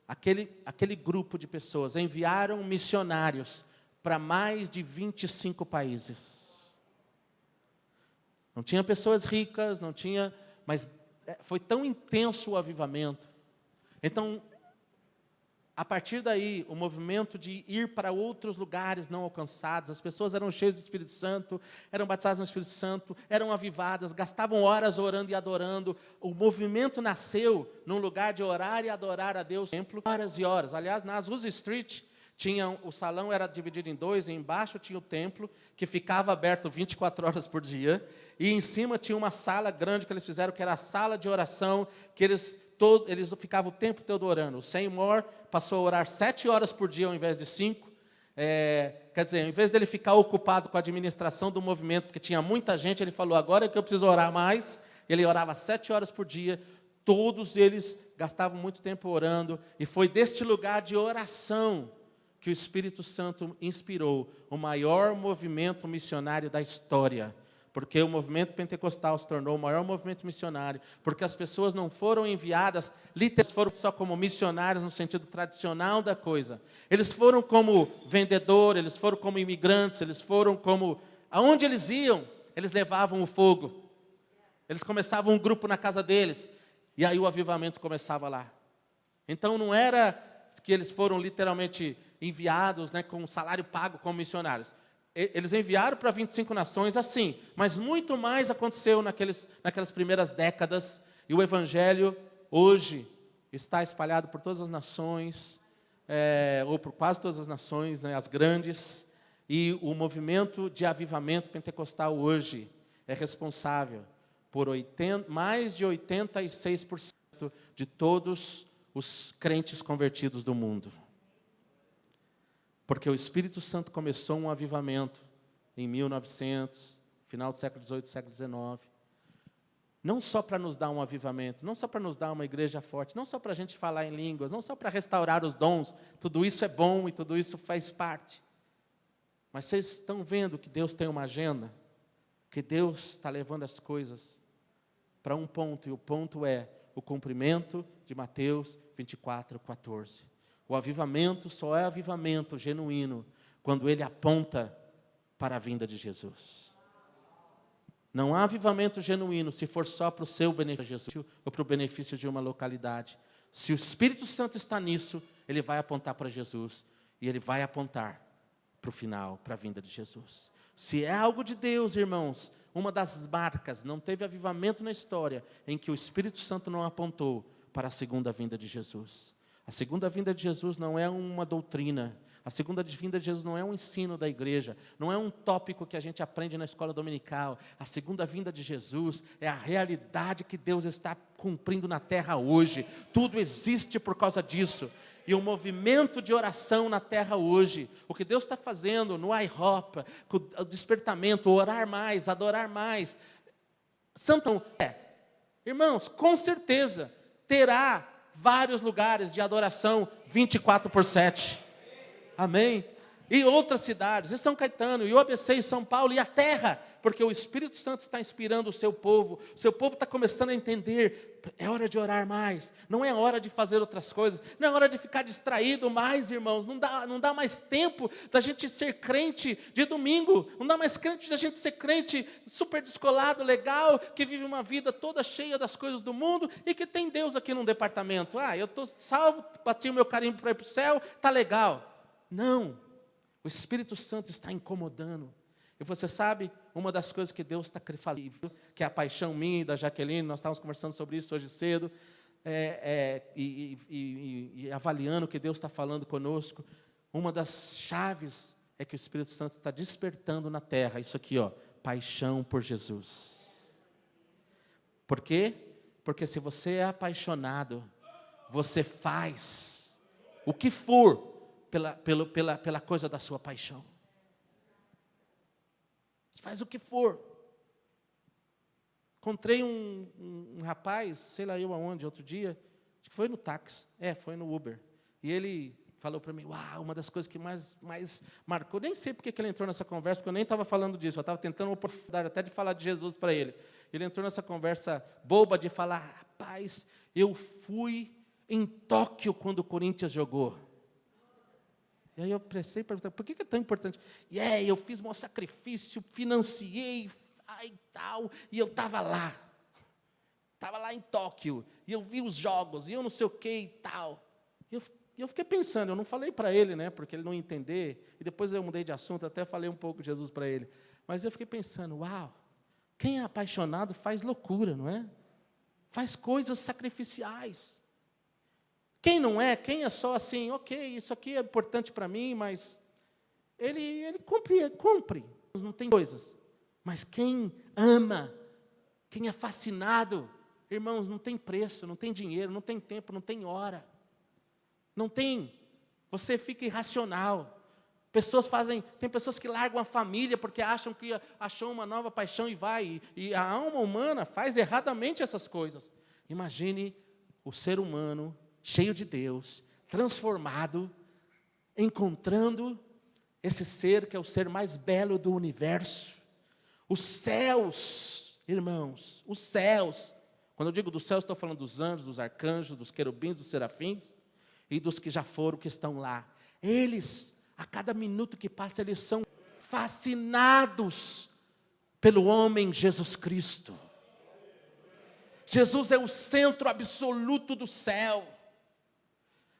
S1: aquele grupo de pessoas enviaram missionários para mais de 25 países. Não tinha pessoas ricas, não tinha, mas foi tão intenso o avivamento. Então, a partir daí, o movimento de ir para outros lugares não alcançados, as pessoas eram cheias do Espírito Santo, eram batizadas no Espírito Santo, eram avivadas, gastavam horas orando e adorando. O movimento nasceu num lugar de orar e adorar a Deus, templo, horas e horas. Aliás, na Azusa Street, o salão era dividido em 2, e embaixo tinha o templo, que ficava aberto 24 horas por dia, e em cima tinha uma sala grande que eles fizeram, que era a sala de oração, que eles ficavam o tempo todo orando. O Seymour passou a orar 7 horas por dia ao invés de 5. Quer dizer, ao invés dele ficar ocupado com a administração do movimento, porque tinha muita gente, ele falou, agora é que eu preciso orar mais. Ele orava 7 horas por dia. Todos eles gastavam muito tempo orando. E foi deste lugar de oração que o Espírito Santo inspirou o maior movimento missionário da história. Porque o movimento pentecostal se tornou o maior movimento missionário, porque as pessoas não foram enviadas, literalmente foram só como missionários no sentido tradicional da coisa. Eles foram como vendedores, eles foram como imigrantes, eles foram como... Aonde eles iam, eles levavam o fogo. Eles começavam um grupo na casa deles, e aí o avivamento começava lá. Então não era que eles foram literalmente enviados, né, com um salário pago como missionários. Eles enviaram para 25 nações assim, mas muito mais aconteceu naquelas primeiras décadas, e o Evangelho hoje está espalhado por todas as nações, ou por quase todas as nações, né, as grandes, e o movimento de avivamento pentecostal hoje é responsável por mais de 86% de todos os crentes convertidos do mundo. Porque o Espírito Santo começou um avivamento em 1900, final do século XVIII, século XIX. Não só para nos dar um avivamento, não só para nos dar uma igreja forte, não só para a gente falar em línguas, não só para restaurar os dons, tudo isso é bom e tudo isso faz parte. Mas vocês estão vendo que Deus tem uma agenda, que Deus está levando as coisas para um ponto, e o ponto é o cumprimento de Mateus 24:14. O avivamento só é avivamento genuíno quando ele aponta para a vinda de Jesus. Não há avivamento genuíno se for só para o seu benefício ou para o benefício de uma localidade. Se o Espírito Santo está nisso, ele vai apontar para Jesus e ele vai apontar para o final, para a vinda de Jesus. Se é algo de Deus, irmãos, uma das marcas, não teve avivamento na história em que o Espírito Santo não apontou para a segunda vinda de Jesus. A segunda vinda de Jesus não é uma doutrina. A segunda vinda de Jesus não é um ensino da igreja. Não é um tópico que a gente aprende na escola dominical. A segunda vinda de Jesus é a realidade que Deus está cumprindo na terra hoje. Tudo existe por causa disso. E o movimento de oração na terra hoje, o que Deus está fazendo no IHOP, o despertamento, orar mais, adorar mais. Santo irmãos, com certeza terá vários lugares de adoração 24/7. Amém? E outras cidades, e São Caetano, e o ABC, e São Paulo, e a terra, porque o Espírito Santo está inspirando o seu povo está começando a entender, é hora de orar mais, não é hora de fazer outras coisas, não é hora de ficar distraído mais, irmãos, não dá mais tempo da gente ser crente de domingo, não dá mais crente da gente ser crente super descolado, legal, que vive uma vida toda cheia das coisas do mundo, e que tem Deus aqui num departamento, eu estou salvo, bati o meu carimbo para ir para o céu, está legal. Não. O Espírito Santo está incomodando. E você sabe, uma das coisas que Deus está fazendo, que é a paixão minha e da Jaqueline, nós estávamos conversando sobre isso hoje cedo, e avaliando o que Deus está falando conosco, uma das chaves é que o Espírito Santo está despertando na terra, isso aqui, paixão por Jesus. Por quê? Porque se você é apaixonado, você faz o que for, pela coisa da sua paixão. Você faz o que for. Encontrei um rapaz, sei lá eu aonde, outro dia, acho que foi no táxi, foi no Uber, e ele falou para mim, uau, uma das coisas que mais marcou, nem sei porque que ele entrou nessa conversa, porque eu nem estava falando disso, eu estava tentando uma oportunidade até de falar de Jesus para ele. Ele entrou nessa conversa boba de falar, rapaz, eu fui em Tóquio quando o Corinthians jogou. E aí eu pensei, por que é tão importante? E eu fiz um sacrifício, financiei, tal, e eu estava lá. Estava lá em Tóquio, e eu vi os jogos, e eu não sei o que e tal. E eu fiquei pensando, eu não falei para ele, né, porque ele não ia entender, e depois eu mudei de assunto, até falei um pouco de Jesus para ele. Mas eu fiquei pensando, uau, quem é apaixonado faz loucura, não é? Faz coisas sacrificiais. Quem não é, quem é só assim, ok, isso aqui é importante para mim, mas ele cumpre, não tem coisas. Mas quem ama, quem é fascinado, irmãos, não tem preço, não tem dinheiro, não tem tempo, não tem hora. Não tem. Você fica irracional. Tem pessoas que largam a família porque acham que achou uma nova paixão e vai. E a alma humana faz erradamente essas coisas. Imagine o ser humano cheio de Deus, transformado, encontrando esse ser que é o ser mais belo do universo. Os céus, irmãos, os céus. Quando eu digo dos céus, estou falando dos anjos, dos arcanjos, dos querubins, dos serafins e dos que já foram, que estão lá. Eles, a cada minuto que passa, eles são fascinados pelo homem Jesus Cristo. Jesus é o centro absoluto do céu.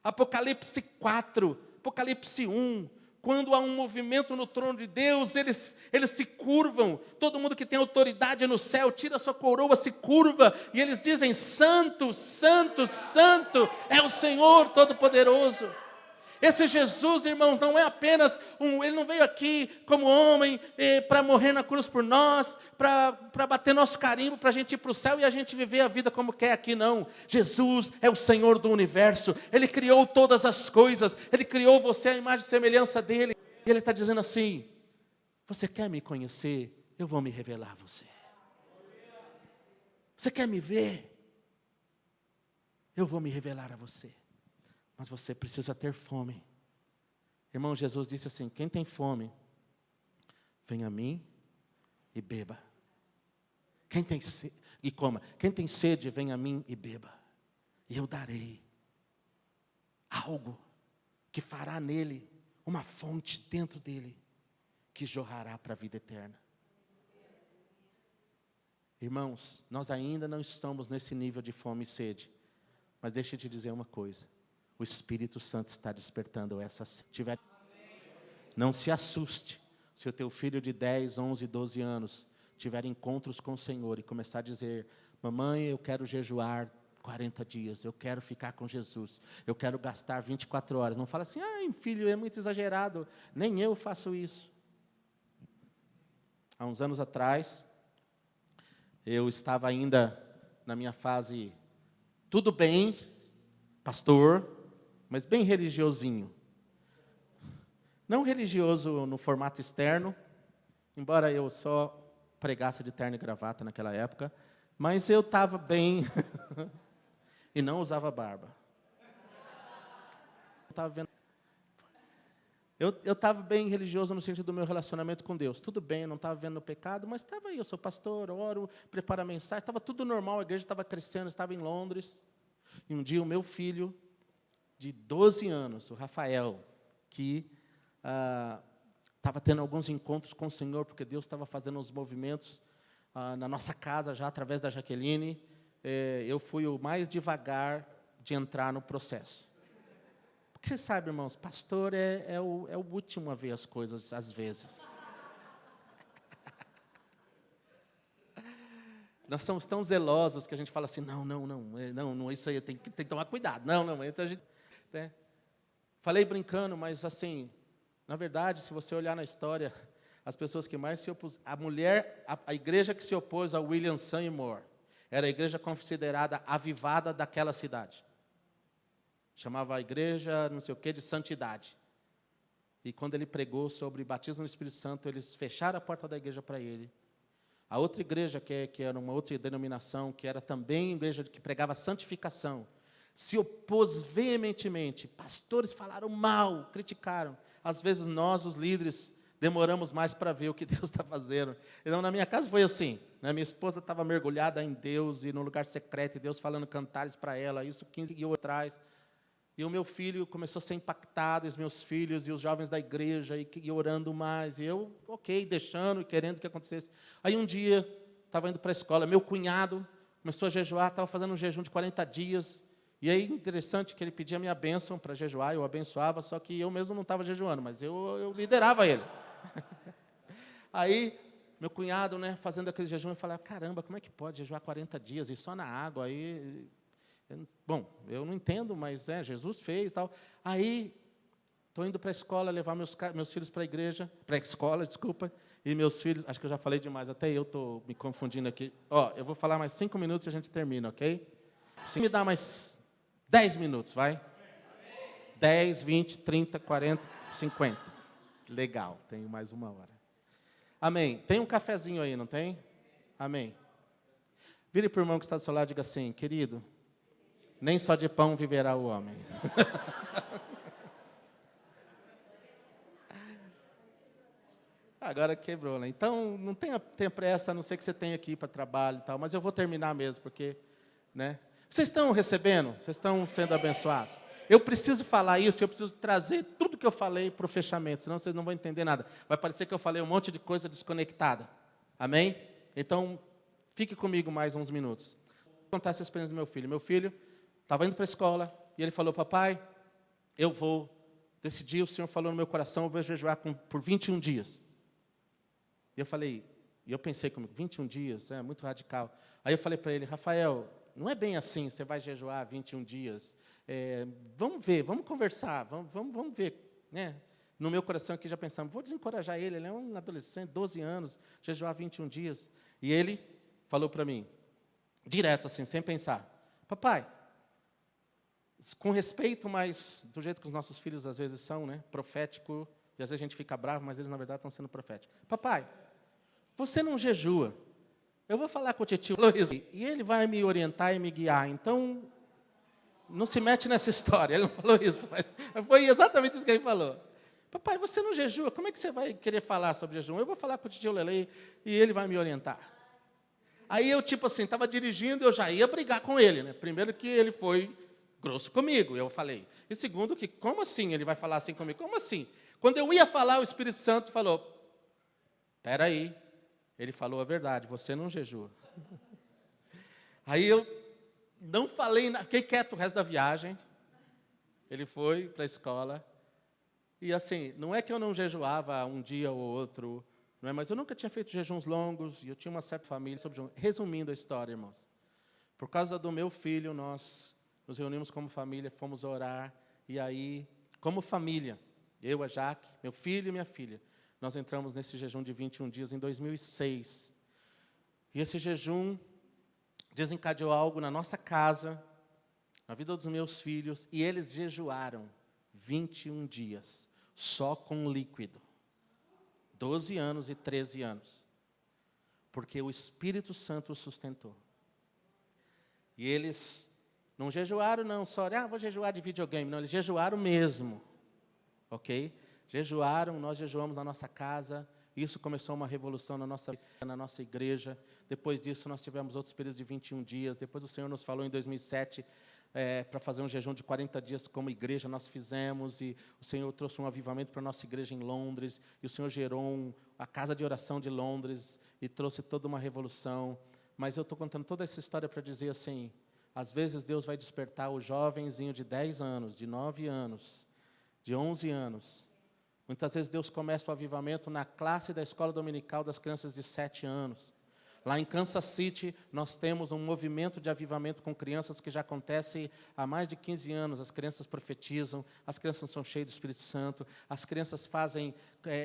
S1: Apocalipse 4, Apocalipse 1, quando há um movimento no trono de Deus, eles se curvam, todo mundo que tem autoridade no céu, tira a sua coroa, se curva, e eles dizem, santo, santo, santo, é o Senhor Todo-Poderoso. Esse Jesus, irmãos, não é apenas ele não veio aqui como homem para morrer na cruz por nós, para bater nosso carimbo, para a gente ir para o céu e a gente viver a vida como quer aqui, não. Jesus é o Senhor do universo, Ele criou todas as coisas, Ele criou você à imagem e semelhança dEle. E Ele está dizendo assim, você quer me conhecer? Eu vou me revelar a você. Você quer me ver? Eu vou me revelar a você. Mas você precisa ter fome. Irmão, Jesus disse assim, quem tem fome, venha a mim e beba. Quem tem sede, e coma. Quem tem sede, venha a mim e beba. E eu darei algo que fará nele uma fonte dentro dele, que jorrará para a vida eterna. Irmãos, nós ainda não estamos nesse nível de fome e sede. Mas deixa eu te dizer uma coisa. O Espírito Santo está despertando essa sede. Não se assuste se o teu filho de 10, 11, 12 anos tiver encontros com o Senhor e começar a dizer, mamãe, eu quero jejuar 40 dias, eu quero ficar com Jesus, eu quero gastar 24 horas. Não fala assim, filho, é muito exagerado, nem eu faço isso. Há uns anos atrás, eu estava ainda na minha fase, tudo bem, pastor, mas bem religiosinho. Não religioso no formato externo, embora eu só pregasse de terno e gravata naquela época, mas eu estava bem e não usava barba. Eu estava bem religioso no sentido do meu relacionamento com Deus. Tudo bem, eu não estava vendo o pecado, mas estava aí, eu sou pastor, oro, preparo a mensagem, estava tudo normal, a igreja estava crescendo, estava em Londres. E um dia o meu filho, de 12 anos, o Rafael, que estava tendo alguns encontros com o Senhor, porque Deus estava fazendo uns movimentos na nossa casa, já através da Jaqueline, eu fui o mais devagar de entrar no processo. Porque você sabe, irmãos, pastor é o último a ver as coisas, às vezes. Nós somos tão zelosos que a gente fala assim, não, isso aí tem que tomar cuidado. Não, então a gente... Né? Falei brincando, mas assim, na verdade, se você olhar na história, as pessoas que mais se opus, a igreja que se opôs a William Seymour, era a igreja considerada avivada daquela cidade. Chamava a igreja, não sei o quê, de santidade. E quando ele pregou sobre batismo no Espírito Santo, eles fecharam a porta da igreja para ele. A outra igreja, que era uma outra denominação, que era também igreja que pregava santificação, se opôs veementemente. Pastores falaram mal, criticaram. Às vezes nós, os líderes, demoramos mais para ver o que Deus está fazendo. Então, na minha casa foi assim, né? Minha esposa estava mergulhada em Deus, e no lugar secreto, e Deus falando cantares para ela, isso 15 anos atrás. E o meu filho começou a ser impactado, os meus filhos e os jovens da igreja, e orando mais. E eu, deixando e querendo que acontecesse. Aí um dia, estava indo para a escola, meu cunhado começou a jejuar, estava fazendo um jejum de 40 dias. E aí, interessante que ele pedia a minha bênção para jejuar, eu abençoava, só que eu mesmo não estava jejuando, mas eu liderava ele. Aí, meu cunhado, né, fazendo aquele jejum, eu falava, caramba, como é que pode jejuar 40 dias e só na água? Aí, bom, eu não entendo, mas Jesus fez e tal. Aí, estou indo para a escola, levar meus filhos para a igreja, para a escola, desculpa, e meus filhos, acho que eu já falei demais, até eu estou me confundindo aqui. Eu vou falar mais 5 minutos e a gente termina, ok? Se me dá mais 10 minutos, vai? 10, 20, 30, 40, 50. Legal, tenho mais 1 hora. Amém. Tem um cafezinho aí, não tem? Amém. Vire para o irmão que está do seu lado e diga assim, querido, nem só de pão viverá o homem. Agora quebrou, né? Então, não tenha pressa, a não ser que você tenha que ir para trabalho e tal, mas eu vou terminar mesmo, porque, né? Vocês estão recebendo? Vocês estão sendo abençoados? Eu preciso falar isso, eu preciso trazer tudo que eu falei para o fechamento, senão vocês não vão entender nada. Vai parecer que eu falei um monte de coisa desconectada. Amém? Então, fique comigo mais uns minutos. Vou contar essa experiência do meu filho. Meu filho estava indo para a escola e ele falou, papai, eu vou decidir, o Senhor falou no meu coração, eu vou jejuar por 21 dias. E eu falei, e eu pensei comigo, 21 dias, é muito radical. Aí eu falei para ele, Rafael, não é bem assim, você vai jejuar 21 dias. Vamos ver, vamos conversar, vamos ver. Né? No meu coração aqui já pensamos, vou desencorajar ele é um adolescente, 12 anos, jejuar 21 dias. E ele falou para mim, direto assim, sem pensar, papai, com respeito, mas do jeito que os nossos filhos às vezes são, né, profético, e às vezes a gente fica bravo, mas eles na verdade estão sendo proféticos. Papai, você não jejua. Eu vou falar com o tio Luiz e ele vai me orientar e me guiar. Então, não se mete nessa história. Ele não falou isso, mas foi exatamente isso que ele falou. Papai, você não jejua, como é que você vai querer falar sobre jejum? Eu vou falar com o tio Lele e ele vai me orientar. Aí eu, tipo assim, estava dirigindo, eu já ia brigar com ele. Né? Primeiro que ele foi grosso comigo, eu falei. E segundo que, como assim ele vai falar assim comigo? Como assim? Quando eu ia falar, o Espírito Santo falou, espera aí. Ele falou a verdade, você não jejua. Aí eu não falei nada, fiquei quieto o resto da viagem. Ele foi para a escola. E assim, não é que eu não jejuava um dia ou outro, não é? Mas eu nunca tinha feito jejuns longos, e eu tinha uma certa família. Resumindo a história, irmãos. Por causa do meu filho, nós nos reunimos como família, fomos orar. E aí, como família, eu, a Jaque, meu filho e minha filha, nós entramos nesse jejum de 21 dias em 2006. E esse jejum desencadeou algo na nossa casa, na vida dos meus filhos, e eles jejuaram 21 dias, só com líquido. 12 anos e 13 anos. Porque o Espírito Santo os sustentou. E eles não jejuaram, não, só, vou jejuar de videogame. Não, eles jejuaram mesmo. Ok? Jejuaram, nós jejuamos na nossa casa, isso começou uma revolução na nossa igreja. Depois disso, nós tivemos outros períodos de 21 dias. Depois o Senhor nos falou em 2007 para fazer um jejum de 40 dias como igreja, nós fizemos, e o Senhor trouxe um avivamento para a nossa igreja em Londres, e o Senhor gerou a casa de oração de Londres, e trouxe toda uma revolução. Mas eu estou contando toda essa história para dizer assim, às vezes Deus vai despertar o jovenzinho de 10 anos, de 9 anos, de 11 anos. Muitas vezes Deus começa o avivamento na classe da escola dominical das crianças de 7 anos. Lá em Kansas City, nós temos um movimento de avivamento com crianças que já acontece há mais de 15 anos. As crianças profetizam, as crianças são cheias do Espírito Santo, as crianças fazem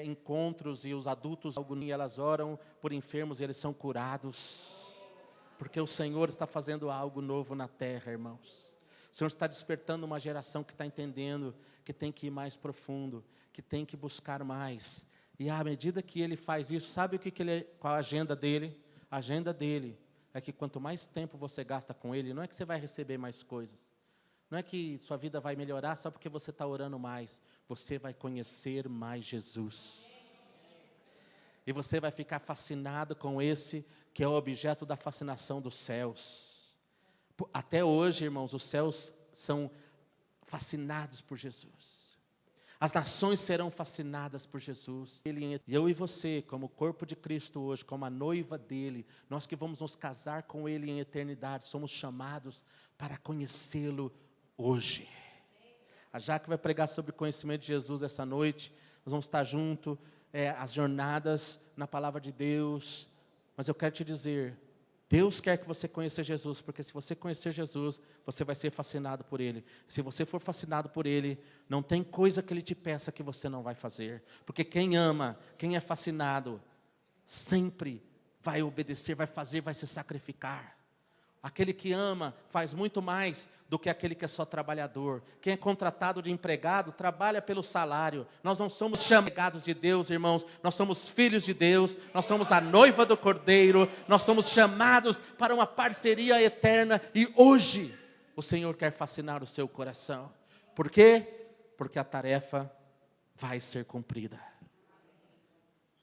S1: encontros e os adultos, elas oram por enfermos e eles são curados. Porque o Senhor está fazendo algo novo na terra, irmãos. O Senhor está despertando uma geração que está entendendo que tem que ir mais profundo, que tem que buscar mais. E à medida que ele faz isso, sabe qual a agenda dele? A agenda dele é que quanto mais tempo você gasta com ele, não é que você vai receber mais coisas, Não é que sua vida vai melhorar só porque você está orando mais. Você vai conhecer mais Jesus. E você vai ficar fascinado com esse que é o objeto da fascinação dos céus. Até hoje, irmãos, os céus são fascinados por Jesus. As nações serão fascinadas por Jesus. Eu e você, como corpo de Cristo hoje, como a noiva dele, nós que vamos nos casar com ele em eternidade, somos chamados para conhecê-lo hoje. A Jaque vai pregar sobre o conhecimento de Jesus essa noite. Nós vamos estar juntos, as jornadas na palavra de Deus. Mas eu quero te dizer, Deus quer que você conheça Jesus, porque se você conhecer Jesus, você vai ser fascinado por Ele. Se você for fascinado por Ele, não tem coisa que Ele te peça que você não vai fazer. Porque quem ama, quem é fascinado, sempre vai obedecer, vai fazer, vai se sacrificar. Aquele que ama faz muito mais do que aquele que é só trabalhador. Quem é contratado de empregado, trabalha pelo salário. Nós não somos chamados de Deus, irmãos. Nós somos filhos de Deus. Nós somos a noiva do Cordeiro. Nós somos chamados para uma parceria eterna. E hoje, o Senhor quer fascinar o seu coração. Por quê? Porque a tarefa vai ser cumprida.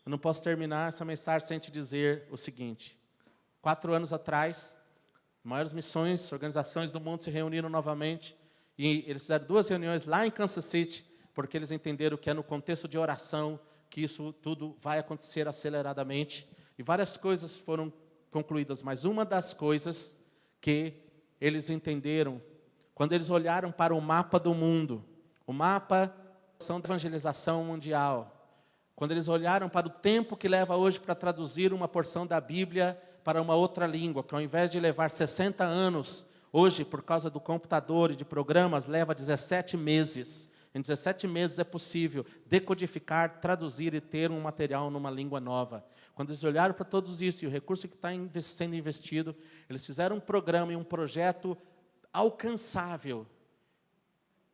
S1: Eu não posso terminar essa mensagem sem te dizer o seguinte. 4 anos atrás, maiores missões, organizações do mundo se reuniram novamente e eles fizeram 2 reuniões lá em Kansas City, porque eles entenderam que é no contexto de oração que isso tudo vai acontecer aceleradamente. E várias coisas foram concluídas, mas uma das coisas que eles entenderam, quando eles olharam para o mapa do mundo, o mapa da evangelização mundial, quando eles olharam para o tempo que leva hoje para traduzir uma porção da Bíblia para uma outra língua, que ao invés de levar 60 anos, hoje, por causa do computador e de programas, leva 17 meses. Em 17 meses é possível decodificar, traduzir e ter um material numa língua nova. Quando eles olharam para todos isso e o recurso que está sendo investido, eles fizeram um programa e um projeto alcançável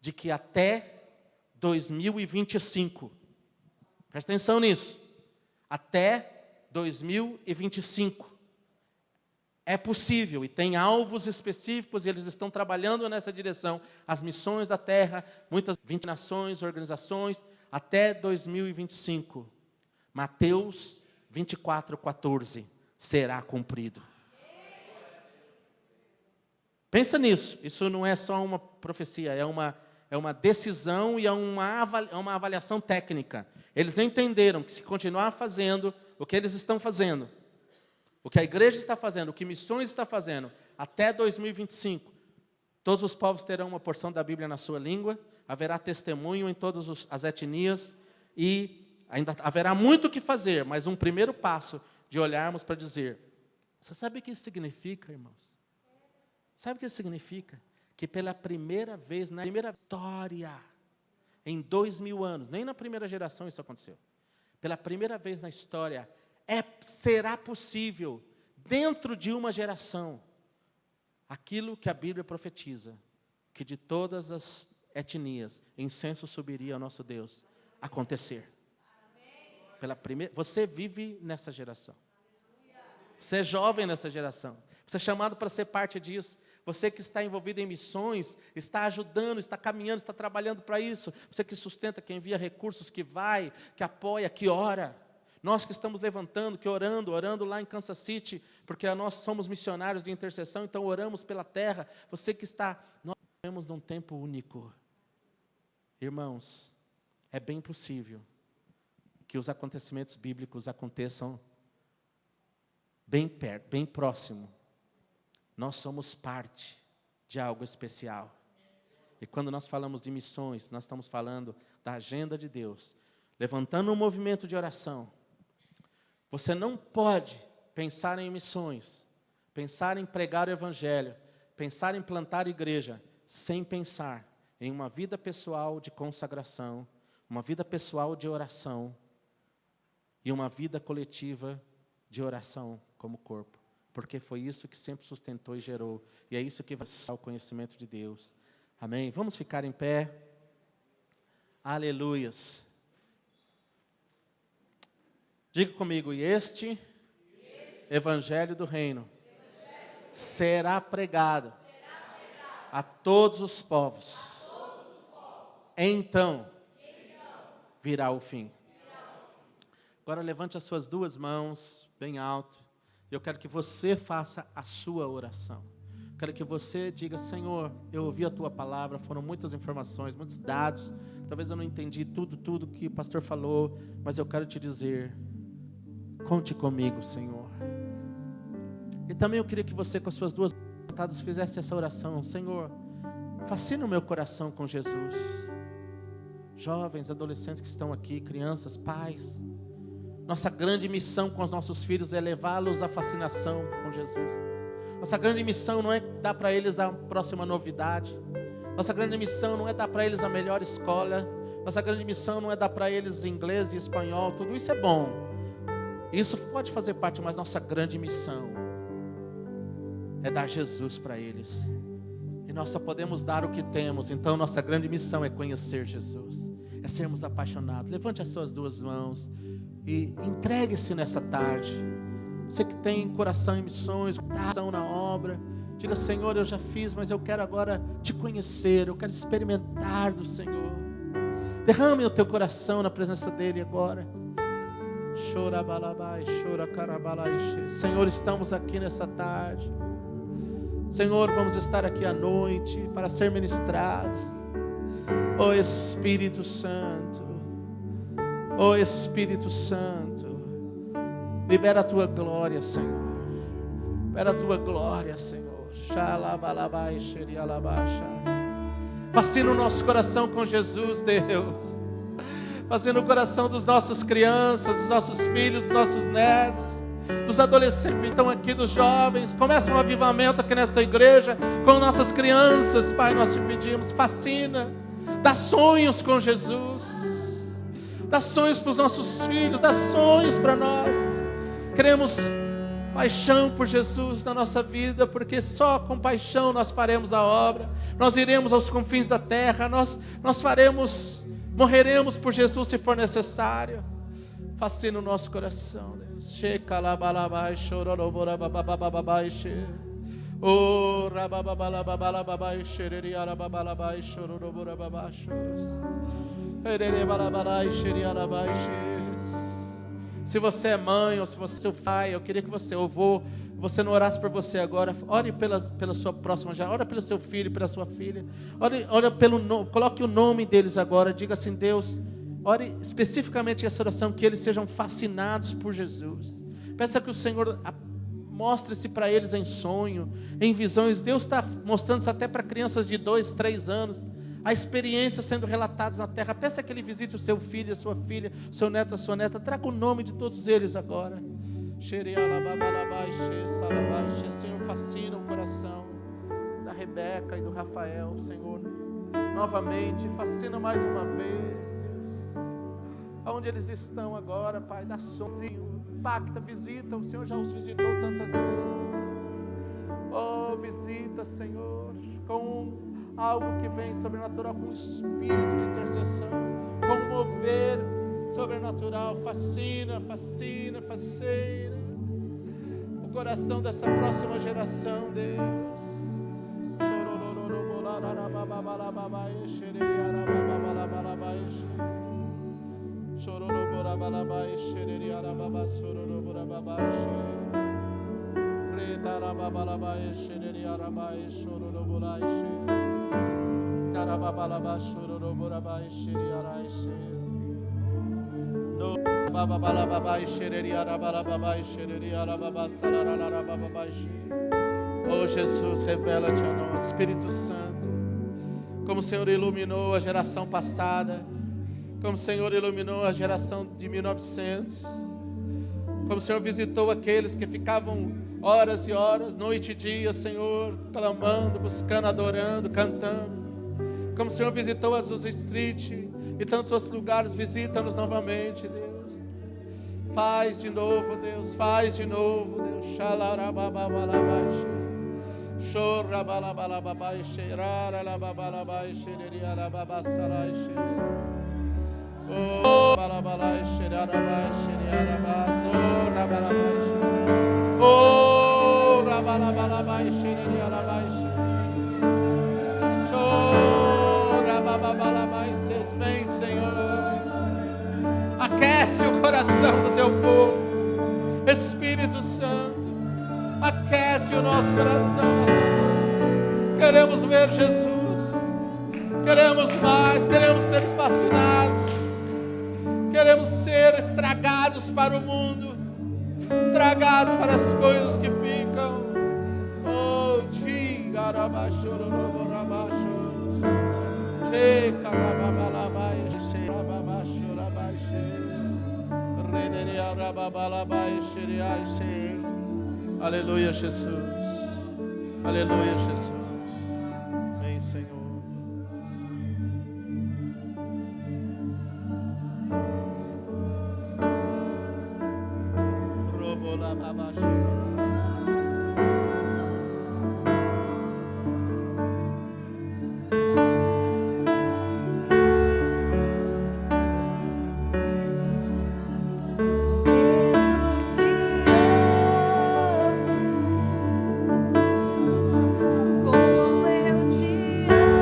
S1: de que até 2025, presta atenção nisso, até 2025, é possível, e tem alvos específicos, e eles estão trabalhando nessa direção, as missões da terra, muitas 20 nações, organizações, até 2025. Mateus 24:14 será cumprido. Pensa nisso, isso não é só uma profecia, é uma decisão e é uma avaliação técnica. Eles entenderam que se continuar fazendo o que eles estão fazendo, o que a igreja está fazendo, o que missões está fazendo, até 2025, todos os povos terão uma porção da Bíblia na sua língua, haverá testemunho em todas as etnias, e ainda haverá muito o que fazer, mas um primeiro passo de olharmos para dizer, você sabe o que isso significa, irmãos? Sabe o que isso significa? Que pela primeira vez, na primeira história, em 2000 anos, nem na primeira geração isso aconteceu, pela primeira vez na história, será possível, dentro de uma geração, aquilo que a Bíblia profetiza, que de todas as etnias, incenso subiria ao nosso Deus, acontecer. Você vive nessa geração. Você é jovem nessa geração. Você é chamado para ser parte disso. Você que está envolvido em missões, está ajudando, está caminhando, está trabalhando para isso. Você que sustenta, que envia recursos, que vai, que apoia, que ora. Nós que estamos levantando, que orando lá em Kansas City, porque nós somos missionários de intercessão, então oramos pela terra. Você que está, nós vivemos num tempo único. Irmãos, é bem possível que os acontecimentos bíblicos aconteçam bem perto, bem próximo. Nós somos parte de algo especial. E quando nós falamos de missões, nós estamos falando da agenda de Deus, levantando um movimento de oração. Você não pode pensar em missões, pensar em pregar o evangelho, pensar em plantar igreja, sem pensar em uma vida pessoal de consagração, uma vida pessoal de oração e uma vida coletiva de oração como corpo. Porque foi isso que sempre sustentou e gerou. E é isso que vai dar o conhecimento de Deus. Amém? Vamos ficar em pé. Aleluias. Diga comigo, e este Evangelho do Reino será pregado a todos os povos. Então virá o fim. Agora levante as suas duas mãos bem alto. Eu quero que você faça a sua oração. Quero que você diga: Senhor, eu ouvi a tua palavra, foram muitas informações, muitos dados. Talvez eu não entendi tudo que o pastor falou, mas eu quero te dizer: conte comigo, Senhor. E também eu queria que você, com as suas duas mãos, fizesse essa oração: Senhor, fascina o meu coração com Jesus. Jovens, adolescentes que estão aqui, crianças, pais, nossa grande missão com os nossos filhos é levá-los à fascinação com Jesus. Nossa grande missão não é dar para eles a próxima novidade. Nossa grande missão não é dar para eles a melhor escola. Nossa grande missão não é dar para eles inglês e espanhol. Tudo isso é bom. Isso pode fazer parte, mas nossa grande missão é dar Jesus para eles. E nós só podemos dar o que temos. Então nossa grande missão é conhecer Jesus. É sermos apaixonados. Levante as suas duas mãos e entregue-se nessa tarde. Você que tem coração em missões, coração na obra, diga: Senhor, eu já fiz, mas eu quero agora te conhecer, eu quero experimentar do Senhor. Derrame o teu coração na presença dEle agora. Senhor, estamos aqui nessa tarde. Senhor, vamos estar aqui à noite para ser ministrados. Ó Espírito Santo, ó Espírito Santo, libera a tua glória, Senhor. Libera a tua glória, Senhor. Fascina o nosso coração com Jesus, Deus. Fascina o coração dos nossos crianças, dos nossos filhos, dos nossos netos, dos adolescentes que estão aqui, dos jovens. Começa um avivamento aqui nessa igreja com nossas crianças, Pai, nós te pedimos. Fascina, dá sonhos com Jesus, dá sonhos para os nossos filhos, dá sonhos para nós. Queremos paixão por Jesus na nossa vida, porque só com paixão nós faremos a obra. Nós iremos aos confins da terra, nós morreremos por Jesus se for necessário. Fascina o nosso coração, Deus. Se você é mãe ou se você é seu pai, eu queria que você não orasse por você agora. Ore pela sua próxima geração, ore pelo seu filho, pela sua filha. Ore coloque o nome deles agora. Diga assim: Deus, ore especificamente essa oração, que eles sejam fascinados por Jesus. Peça que o Senhor mostre-se para eles em sonho, em visões. Deus está mostrando isso até para crianças de 2, 3 anos. A experiência sendo relatadas na terra. Peça que Ele visite o seu filho, a sua filha, o seu neto, a sua neta. Traga o nome de todos eles agora. Senhor, fascina o coração da Rebeca e do Rafael, Senhor. Novamente, fascina mais uma vez, Deus. Aonde eles estão agora, Pai, dá sonho, impacta, visita. O Senhor já os visitou tantas vezes. Oh, visita, Senhor, com algo que vem sobrenatural, com um espírito de intercessão, com um mover sobrenatural. Fascina, fascina, fascina o coração dessa próxima geração, Deus. Oh Jesus, revela-te a nós, Espírito Santo, como o Senhor iluminou a geração passada, como o Senhor iluminou a geração de 1900, como o Senhor visitou aqueles que ficavam horas e horas, noite e dia, Senhor, clamando, buscando, adorando, cantando. Como o Senhor visitou a Azusa Street e tantos outros lugares, visita-nos novamente, Deus. Faz de novo, Deus, faz de novo, Deus. nosso coração nesta noite. Queremos ver Jesus. Queremos mais, queremos ser fascinados. Queremos ser estragados para o mundo, estragados para as coisas que ficam. Oh, aleluia, Jesus. Aleluia, Jesus. Amém, Senhor.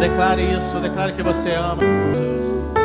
S1: Declare isso, declare que você ama Jesus.